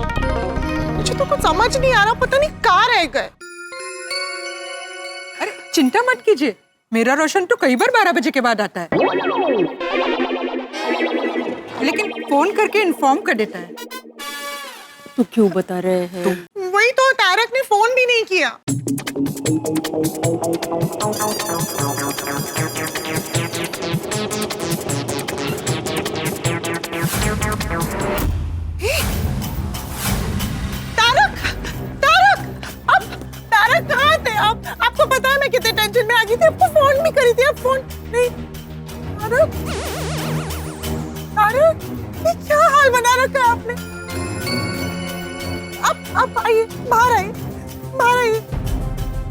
मुझे तो कुछ समझ नहीं आ रहा, पता नहीं कहाँ रह गए। अरे चिंता मत कीजिए, मेरा रोशन तो कई बार 12 बजे के बाद आता है, लेकिन फोन करके इन्फॉर्म कर देता है। तो क्यों बता रहे हैं? वही तो, तारक ने फोन भी नहीं किया। तारक कहाँ थे आप? आपको पता है मैं कितने टेंशन में आ गई थी, आपको फोन भी करी थी, आप फोन नहीं। तारक ये क्या हाल बना रखा है आपने? आप आइए, बाहर आइए।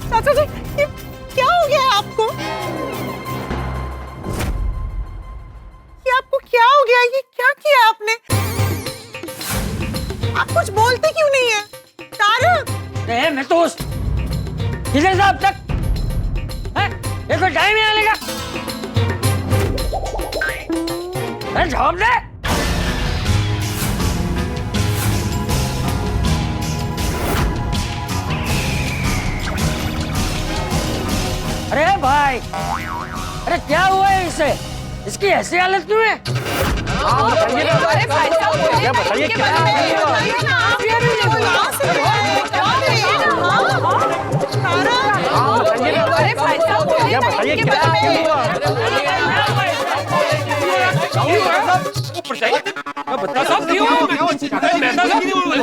चाचा जी ये क्या हो गया है आपको? ये आपको क्या हो गया? ये क्या किया आपने? आप कुछ बोलते क्यों नहीं है? तारक मैं तो किधर से अब तक ये कोई टाइम ही आने का? जवाब दे। अरे भाई, अरे क्या हुआ है इसे? इसकी ऐसी हालत क्यों है? अरे भाई साहब बताइए क्या? अरे भाई साहब बताइए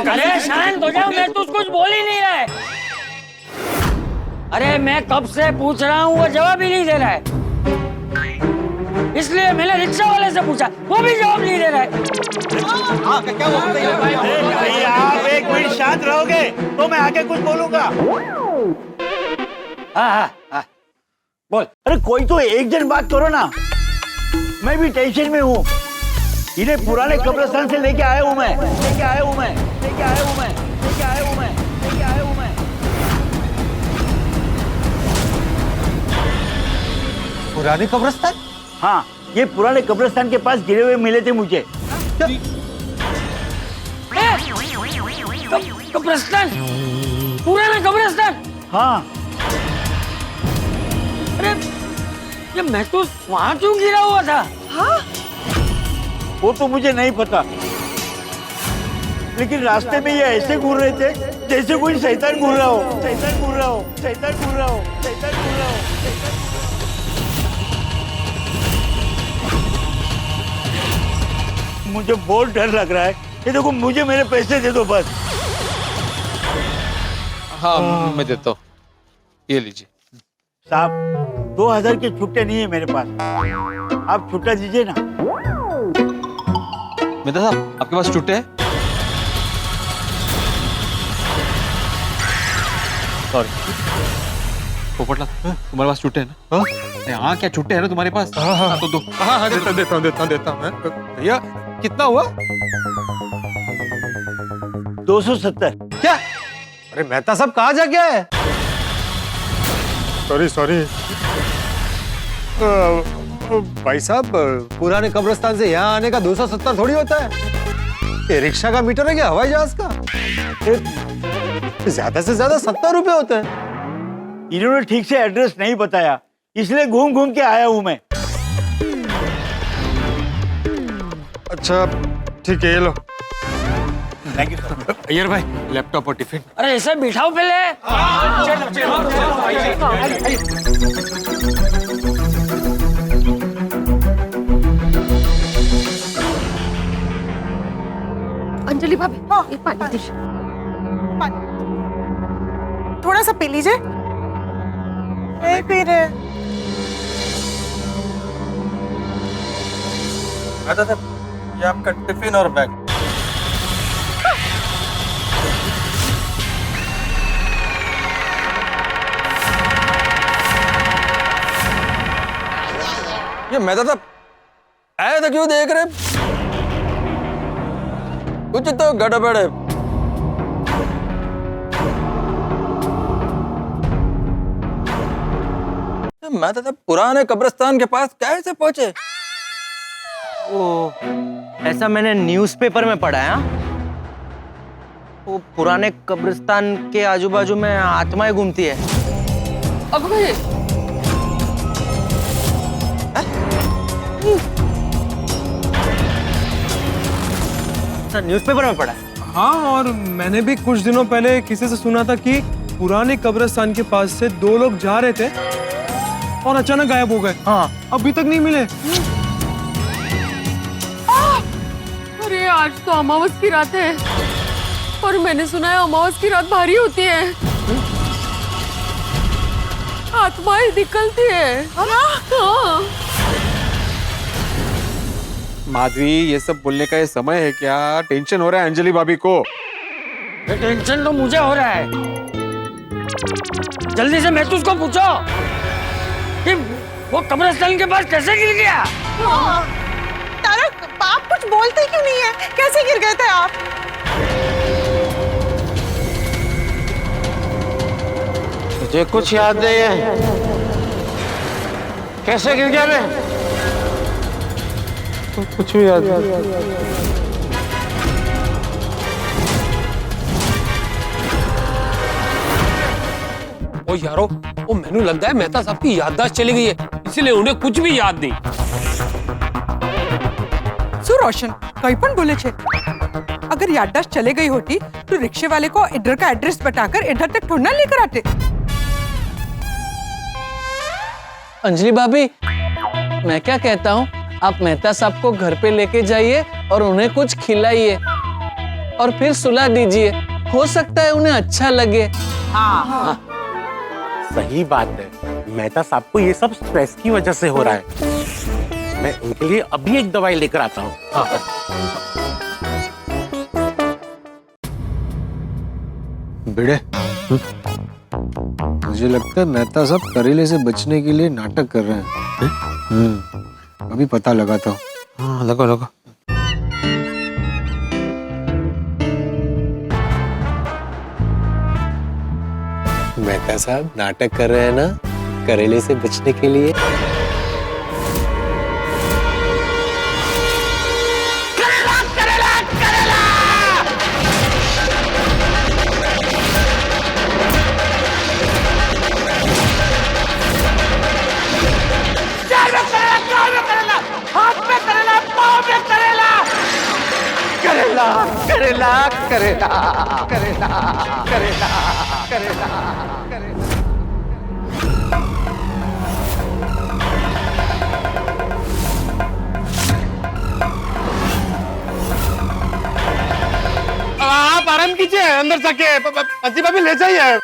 अरे शांत हो जाओ, मैं तो कुछ बोल ही नहीं रहा है। अरे मैं कब से पूछ रहा हूँ, वो जवाब ही नहीं दे रहा है, इसलिए मैंने रिक्शा वाले से पूछा, वो भी जवाब नहीं दे रहा है। भाई आप 1 मिनट शांत रहोगे तो मैं आके कुछ बोलूंगा। हाँ बोल। अरे कोई तो एक जन बात करो ना, मैं भी टेंशन में हूँ। इन्हें पुराने कब्रिस्तान से लेके आया हूँ मैं। पुराने कब्रिस्तान? हाँ, ये पुराने कब्रिस्तान के पास गिरे हुए मिले थे मुझे। कब्रिस्तान? पुराना कब्रिस्तान? हाँ। अरे ये मैं तो वहाँ क्यों गिरा हुआ था? हाँ? वो तो मुझे नहीं पता, लेकिन रास्ते में ये ऐसे घूर रहे थे जैसे कोई शैतान घूर रहा हो। मुझे बहुत डर लग रहा है। ये देखो, मुझे मेरे पैसे दे दो बस। हाँ मैं देता हूँ, ये लीजिए। साहब 2000 के छुट्टे नहीं है मेरे पास, आप छुट्टा दीजिए ना। मेहता साहब आपके पास छुट्टे हैं? सॉरी पोपटलाल तुम्हारे पास छुट्टे है ना? हाँ क्या छुट्टे है ना तुम्हारे पास? हाँ तो दो। हाँ देता हूँ भैया। कितना हुआ? 270। क्या? अरे मेहता साहब कहाँ जा गया है? सॉरी भाई साहब, पुराने कब्रिस्तान से यहाँ आने का 270 थोड़ी होता है। ये रिक्शा का मीटर है क्या हवाई जहाज का? ज्यादा से ज्यादा 70 रुपए होते हैं। इन्होंने ठीक से एड्रेस नहीं बताया, इसलिए घूम घूम के आया हूं मैं। अच्छा ठीक है, ये लो। Thank you. अय्यर भाई लैपटॉप और टिफिन। अरे ऐसे बिठाओ पहले। अंजलि भाभी ये पानी दीजिए। थोड़ा सा पी लीजिए। नहीं पी रहे। ये आपका टिफिन और बैग। ये मैं तो आया था, क्यों देख रहे? कुछ तो गड़बड़ है। मैं तो पुराने कब्रिस्तान के पास कैसे पहुंचे? ओ, ऐसा मैंने न्यूज़पेपर में पढ़ा है। वो पुराने कब्रिस्तान के आजू बाजू में आत्माएं घूमती है। न्यूज़पेपर में पढ़ा है। हाँ, और मैंने भी कुछ दिनों पहले किसी से सुना था कि पुराने कब्रिस्तान के पास से 2 लोग जा रहे थे और अचानक गायब हो गए। हाँ, अभी तक नहीं मिले। अरे आज तो अमावस की रात है और मैंने सुना है अमावस की रात भारी होती है, आत्माएं निकलती है। हाँ। माधवी ये सब बोलने का ये समय है क्या? टेंशन हो रहा है अंजलि भाभी को। टेंशन तो मुझे हो रहा है। जल्दी से महतूस को पूछो कि वो कब्रिस्तान के पास कैसे गिर गया। तारक, आप कुछ बोलते क्यों नहीं है? कैसे गिर गए थे आप? मुझे कुछ याद नहीं है। कैसे गिर गया मैं? कुछ भी याद नहीं। ओ यारो, वो मैनू लगता है मेहता साहब की याददाश्त चली गई है, इसीलिए उन्हें कुछ भी याद नहीं। रोशन कहीं पण बोले छे। अगर याददाश्त चले गई होती तो रिक्शे वाले को इधर का एड्रेस बताकर इधर तक थोड़ा लेकर आते। अंजलि भाभी, मैं क्या कहता हूँ, आप मेहता साहब को घर पे लेके जाइए और उन्हें कुछ खिलाइए और फिर सुला दीजिए। हो सकता है उन्हें अच्छा लगे। हाँ। सही बात है, मेहता साहब को ये सब स्ट्रेस की वजह से हो रहा है। मैं उनके लिए अभी एक दवाई लेकर आता हूँ। भिड़े, मुझे लगता है मेहता साहब करेले से बचने के लिए नाटक कर रहे हैं। अभी पता लगाता हूँ। हाँ लगा। मेहता साहब नाटक कर रहे हैं ना करेले से बचने के लिए। करेला करेला करेला करेला करेला करेला। आप आराम कीजिए, अंदर जाके अंजलि भाभी ले जाइए।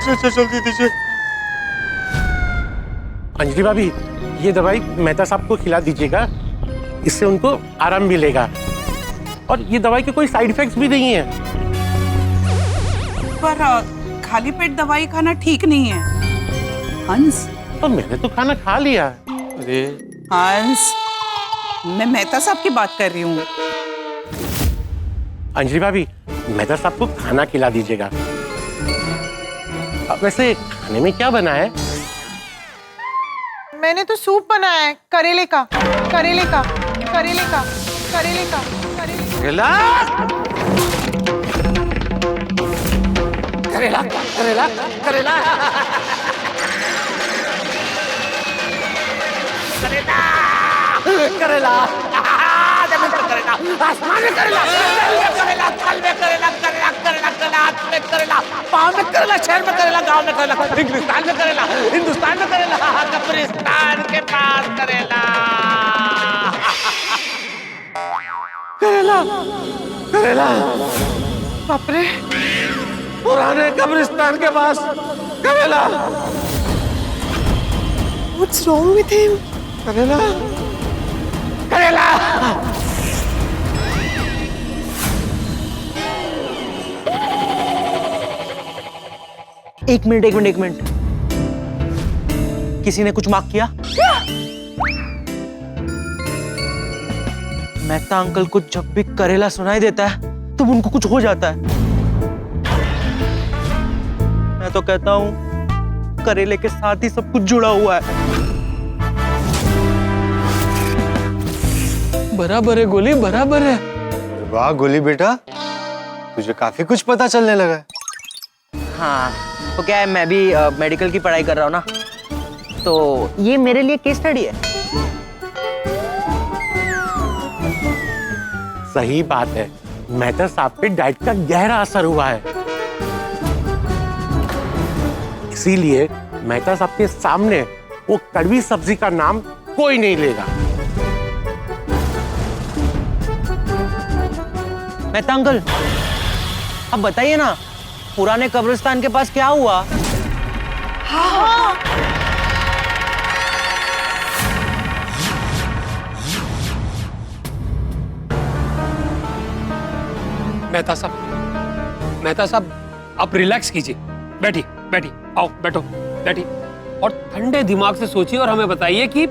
जल्दी दीजिए। अंजलि भाभी, ये दवाई मेहता साहब को खिला दीजिएगा, इससे उनको आराम मिलेगा। और ये दवाई के कोई साइड इफेक्ट्स भी नहीं है। पर खाली पेट दवाई खाना ठीक नहीं है। हंस, तो मैंने तो खाना खा लिया। अरे हंस, मैं मेहता साहब की बात कर रही हूँ। अंजलि भाभी, मेहता साहब को खाना खिला दीजिएगा। अब वैसे खाने में क्या बना है? मैंने तो सूप बनाया है, करेले का, करेले का, करेले का, करेले का, करेला, करेला, करेला, करेला, करेला, जमीन पर करेला, आसमान में करेला, करेला, थल में करेला, करेला, करेला, करेला, हाथ में करेला, पाँव में करेला, शहर में करेला, गांव में करेला, हिंदुस्तान में करेला, हिंदुस्तान में करेला, कब्रिस्तान के पास करेला, करेला, करेला, बाप रे, पुराने कब्रिस्तान के पास करेला। What's wrong with him? करेला, करेला। एक मिनट। किसी ने कुछ मार्क किया? मेहता अंकल को जब भी करेला सुनाई देता है तो उनको कुछ हो जाता है। मैं तो कहता हूं करेले के साथ ही सब कुछ जुड़ा हुआ है। बराबर है गोली, बराबर है। वाह गोली बेटा, तुझे काफी कुछ पता चलने लगा है। हाँ, तो क्या है, मैं भी मेडिकल की पढ़ाई कर रहा हूँ ना, तो ये मेरे लिए केस स्टडी है। सही बात है, मेहता साहब पे डाइट का गहरा असर हुआ है, इसीलिए मेहता साहब के सामने वो कड़वी सब्जी का नाम कोई नहीं लेगा। मेहता अंकल, अब बताइए ना, पुराने कब्रिस्तान के पास क्या हुआ? हाँ। मेहता साहब आप रिलैक्स कीजिए, बैठिए, आओ बैठो, बैठिए और ठंडे दिमाग से सोचिए और हमें बताइए कि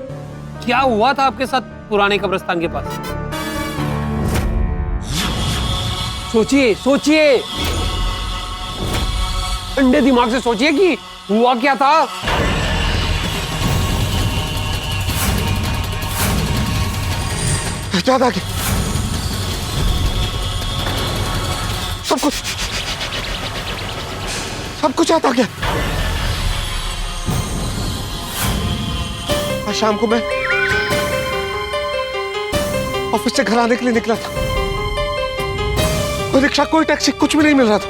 क्या हुआ था आपके साथ पुराने कब्रिस्तान के पास। सोचिए, ठंडे दिमाग से सोचिए कि हुआ क्या था। याद आ गया सब कुछ याद आ गया। आज शाम को मैं ऑफिस से घर आने के लिए निकला था, कोई रिक्शा, कोई टैक्सी, कुछ भी नहीं मिल रहा था।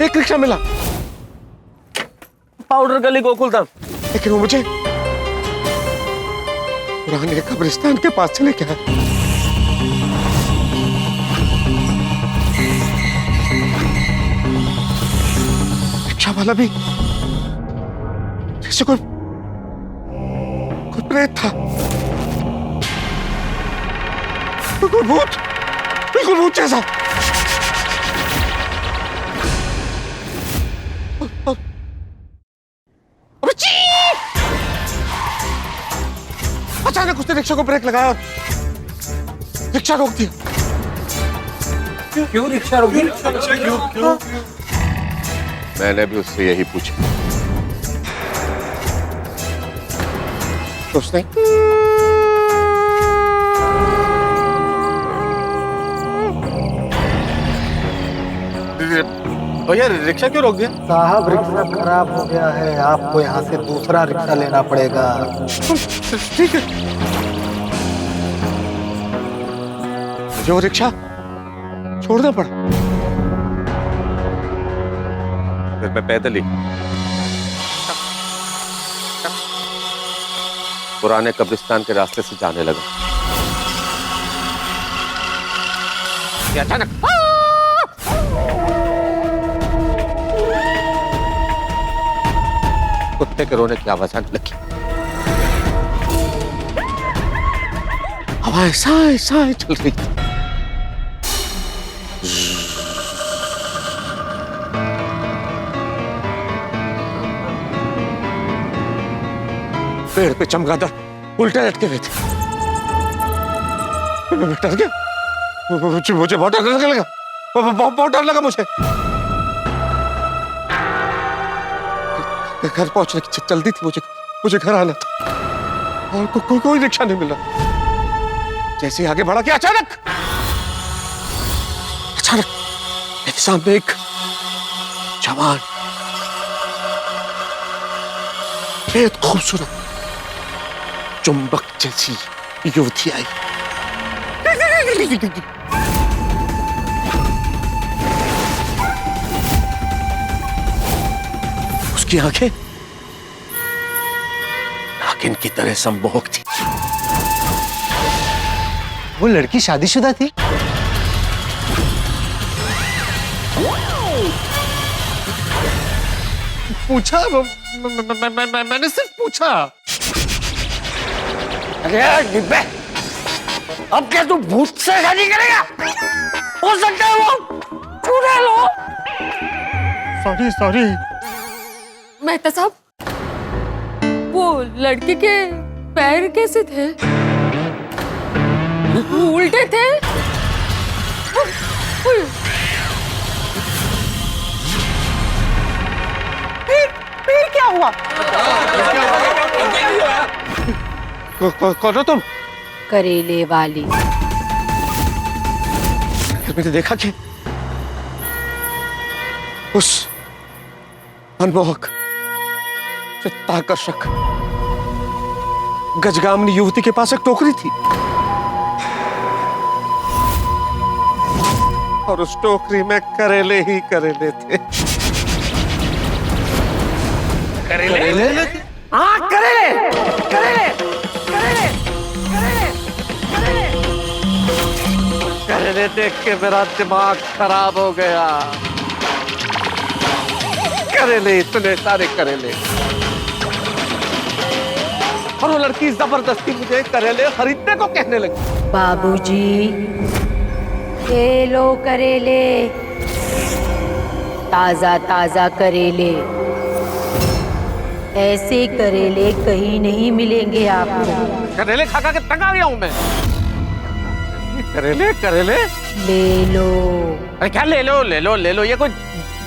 एक रिक्शा मिला, पाउडर गली गोकुलधाम, लेकिन वो मुझे पुराने कब्रिस्तान के पास चले गया। रिक्शा वाला भी जैसे कोई प्रेत था, बिल्कुल भूत जैसा। अचानक उसने रिक्शा को ब्रेक लगाया और रिक्शा रोक दिया। क्यों रिक्शा रोक दिया? क्यों? मैंने भी उससे यही पूछा, तो उसने भैया रिक्शा क्यों रोक दिया? साहब रिक्शा खराब हो गया है, आपको यहाँ से दूसरा रिक्शा लेना पड़ेगा। ठीक है, मुझे वो रिक्शा छोड़ना पड़ा, फिर मैं पैदल ही पुराने कब्रिस्तान के रास्ते से जाने लगा। अचानक कुत्ते के रोने की आवाज आने लगी। हवाएं साए साए चल रही थी। पेड़ पे चमगादड़ उल्टे लटके हुए थे। मैं डर गया, मुझे बहुत डर लगा, बहुत डर लगा मुझे। घर पहुंचने की जल्दी थी मुझे घर आना था और कोई रिक्शा नहीं मिला। जैसे ही आगे बढ़ा कि अचानक मेरे सामने एक जवान बेहद खूबसूरत चुंबक जैसी युवती आई। उसकी आंखें नागिन की तरह सम्मोहक थी। वो लड़की शादीशुदा थी? पूछा मैंने सिर्फ पूछा। अरे डिब्बे, अब क्या तू भूत से शादी करेगा? हो सकता है वो चुड़ैल हो। सॉरी। मेहता साहब, वो लड़के के पैर कैसे थे? उल्टे थे? फिर क्या हुआ? कौन हो तुम? करेले वाली। मैंने देखा कि उस मनमोहक चित्ताकर्षक गजगामनी युवती के पास एक टोकरी थी और उस टोकरी में करेले ही करेले थे। करेले? हाँ, करेले। करेले देख के मेरा दिमाग खराब हो गया। करेले, इतने सारे करेले, और वो लड़की जबरदस्ती मुझे करेले खरीदने को कहने लगी। बाबूजी, ये लो करेले, ताजा ताजा करेले। ऐसे करेले कहीं नहीं मिलेंगे आपको। करेले खा के तंग आ गया हूं मैं। करेले ले लो। अरे क्या ले लो, ये कोई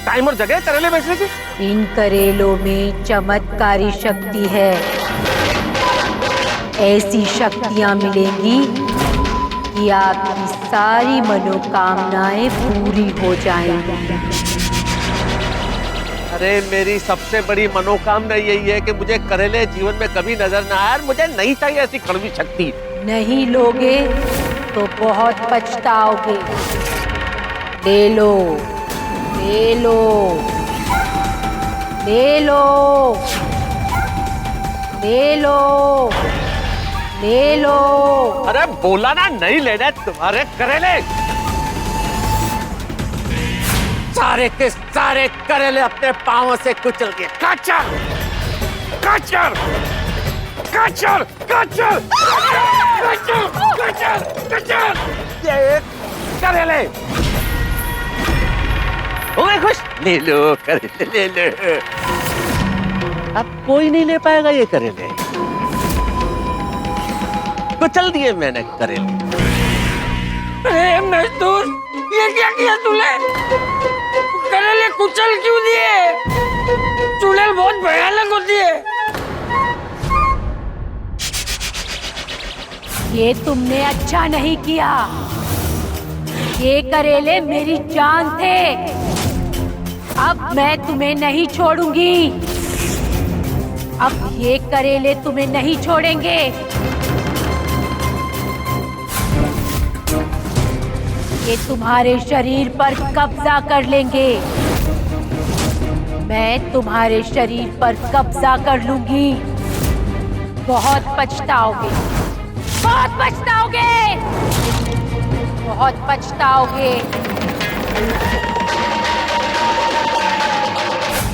टाइम और जगह है करेले बेचने की? इन करेलों में चमत्कारी शक्ति है। ऐसी शक्तियां मिलेंगी कि आपकी सारी मनोकामनाएं पूरी हो जाएंगी। अरे मेरी सबसे बड़ी मनोकामना यही है कि मुझे करेले जीवन में कभी नजर ना आए। मुझे नहीं चाहिए ऐसी कड़वी शक्ति। नहीं लोगे तो बहुत पछताओगे। ले लो। अरे बोला ना नहीं लेना तुम्हारे करेले। सारे के सारे करेले अपने पांवों से कुचल गए। काचर। ये करेले हो गए खुश? ले लो करेले, ले लो। अब कोई नहीं ले पाएगा ये करेले। कुचल दिए मैंने करेले। अरे मजदूर, ये क्या किया तूने? करेले कुचल क्यों दिए? चुड़ैल बहुत भयानक होती है। ये तुमने अच्छा नहीं किया। ये करेले मेरी जान थे। अब मैं तुम्हें नहीं छोड़ूंगी। अब ये करेले तुम्हें नहीं छोड़ेंगे। ये तुम्हारे शरीर पर कब्जा कर लेंगे। मैं तुम्हारे शरीर पर कब्जा कर लूंगी। बहुत पछताओगे।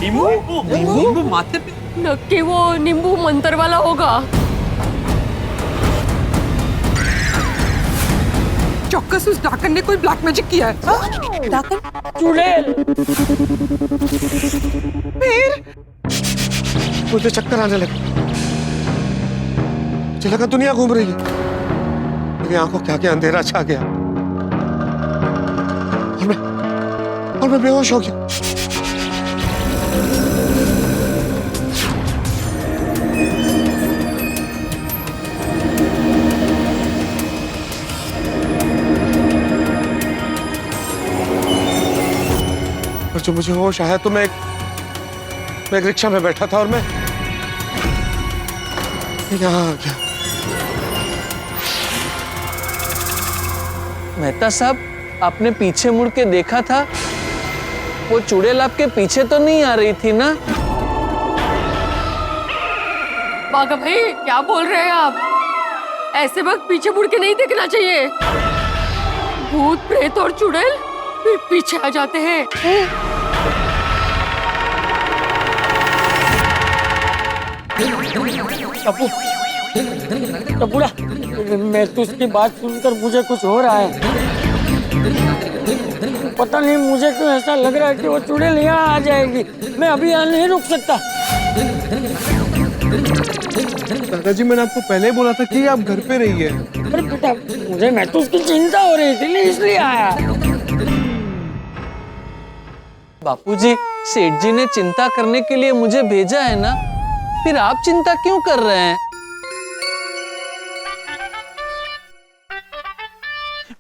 नींबू माथे पे? नक्की वो नींबू मंत्र वाला होगा। चौक्कस उस डाकन ने कोई ब्लैक मैजिक किया है। डाकन? चुड़ैल। फिर मुझे चक्कर आने लगे। मुझे लगा दुनिया घूम रही है, मेरी आंखों क्या क्या अंधेरा छा गया और मैं बेहोश हो गया। और जब मुझे होश आया तो मैं एक रिक्शा में बैठा था और मैं यहाँ आ गया। मेहता साहब, आपने पीछे मुड़ के देखा था? वो चुड़ैल आपके पीछे तो नहीं आ रही थी ना? बाघा भाई, क्या बोल रहे हैं आप? ऐसे वक्त पीछे मुड़ के नहीं देखना चाहिए। भूत प्रेत और चुड़ैल फिर पीछे आ जाते हैं। टप्पू, टप्पूड़ा, मैं तो उसकी बात सुनकर मुझे कुछ हो रहा है। पता नहीं मुझे क्यों ऐसा लग रहा है कि वो चुड़ैल यहाँ आ जाएगी। मैं अभी यहाँ नहीं रुक सकता। दादाजी, मैंने आपको पहले ही बोला था कि आप घर पे रहिए। अरे बेटा, मुझे महसूस की चिंता हो रही थी, इसलिए आया। बापूजी, सेठ जी ने चिंता करने के लिए मुझे भेजा है ना, फिर आप चिंता क्यों कर रहे हैं?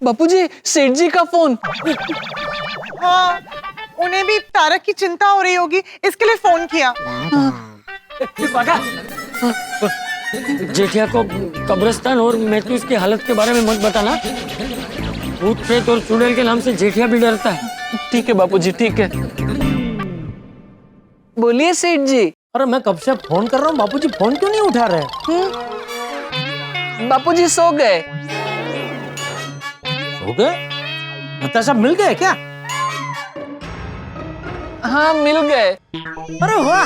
बापूजी, सेठ जी का फोन। हाँ, उन्हें भी तारक की चिंता हो रही होगी, इसके लिए फोन किया। जेठिया को कब्रिस्तान और मैथ्यूस की हालत के बारे में मत बताना। भूत प्रेत और चुड़ैल के नाम से जेठिया भी डरता है। ठीक है बापूजी, ठीक है। बोलिए सेठ जी। अरे मैं कब से फोन कर रहा हूँ, बापूजी फोन क्यों नहीं उठा रहे? बापूजी सो गए। सो गए? मेहता साहब मिल गए क्या? हाँ, मिल गए। अरे वाह,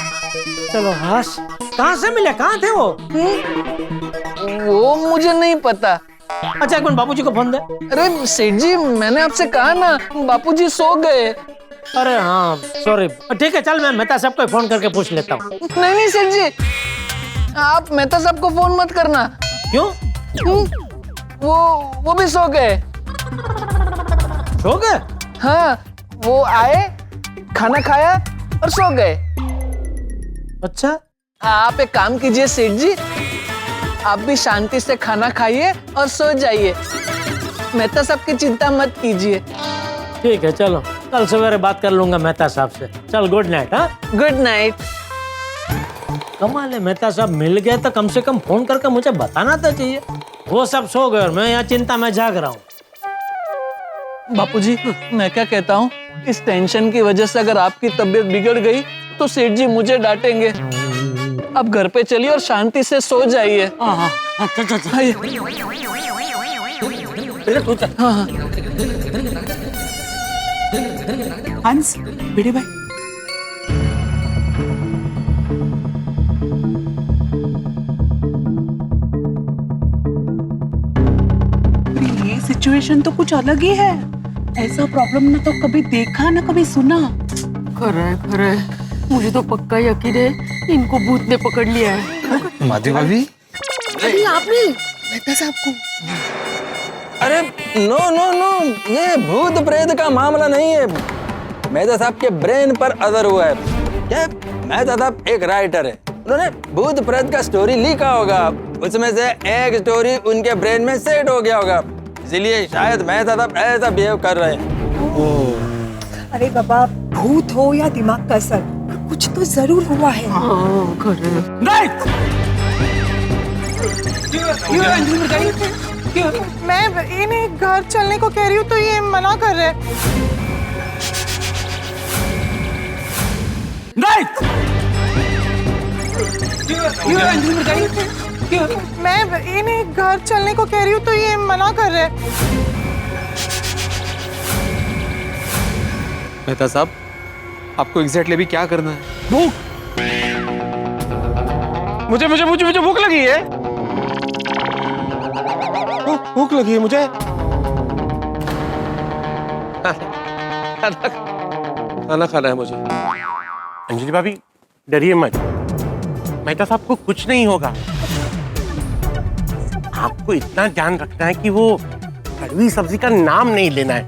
चलो हाश। कहाँ से मिले, कहाँ थे वो? वो मुझे नहीं पता। अच्छा, एक मिनट, बापूजी को फोन दे। अरे सेठ जी, मैंने आपसे कहा ना, बापूजी सो गए। अरे हाँ, सॉरी। ठीक है, चल मैं मेहता साहब को फोन करके पूछ लेता हूँ। नहीं नहीं सेठ जी, आप मेहता साहब को फोन मत करना। क्यों? वो भी सो गए। सो गए? हाँ, वो आए, खाना खाया और सो गए। अच्छा, आप एक काम कीजिए सेठ जी, आप भी शांति से खाना खाइए और सो जाइए। मेहता साहब की चिंता मत कीजिए। ठीक है, चलो कल सवेरे बात कर लूंगा मेहता साहब से। चल, गुड नाइट। हाँ, गुड नाइट। कमाल है, मेहता साहब मिल गए तो कम से कम फोन करके मुझे बताना तो चाहिए। वो सब सो गए और मैं यहाँ चिंता में जाग रहा हूँ। बापूजी, मैं क्या कहता हूँ, इस टेंशन की वजह से अगर आपकी तबीयत बिगड़ गई तो सेठ जी मुझे डांटेंगे। आप घर पे चलिए और शांति से सो जाइए। हंस, बेटे भाई, ये सिचुएशन तो कुछ अलग ही है। ऐसा प्रॉब्लम ना तो कभी देखा ना कभी सुना। खरा है, मुझे तो पक्का यकीन है इनको भूत ने पकड़ लिया है। माधवी भाभी, अरे आपने मेहता साहब को? अरे नो नो नो, ये भूत प्रेत का मामला नहीं है। मेहता साहब के ब्रेन पर असर हुआ है। क्या मेहता साहब एक राइटर है, उन्होंने भूत प्रेत का स्टोरी लिखा होगा, उसमें से एक स्टोरी उनके ब्रेन में सेट हो गया होगा, इसीलिए शायद मेहता साहब ऐसा बिहेव कर रहे हैं। अरे बाबा, भूत हो या दिमाग का असर, कुछ तो जरूर हुआ है। मैं इन्हें घर चलने को कह रही हूँ तो ये मना कर रहे हैं। मैं इन्हें घर चलने को कह रही हूँ तो ये मना कर रहे हैं। मेहता साहब, आपको एग्जैक्टली अभी क्या करना है? भूख, मुझे मुझे मुझे मुझे भूख लगी है। भूख लगी है मुझे। खाना खाना है मुझे। अंजलि भाभी, डरिए मत, मेहता साहब को कुछ नहीं होगा। आपको इतना ध्यान रखना है कि वो कड़वी सब्जी का नाम नहीं लेना है।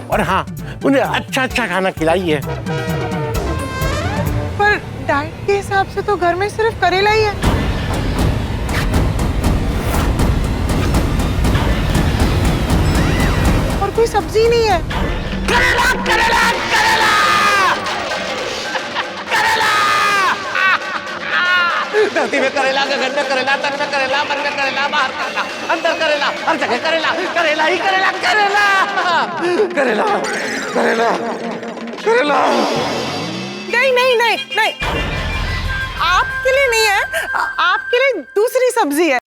और हाँ, उन्हें अच्छा अच्छा खाना खिलाइए। पर डाइट के हिसाब से तो घर में सिर्फ करेला ही है। और कोई सब्जी नहीं है। करेला करेला करेला करेला धरती में करेला, गगन में करेला, तन में करेला, मन में करेला, बाहर करेला, अंदर करेला, हर जगह करेला, करेला ही करेला, करेला करेला करेला करेला। नहीं नहीं नहीं नहीं, आपके लिए नहीं है, आपके लिए दूसरी सब्जी है।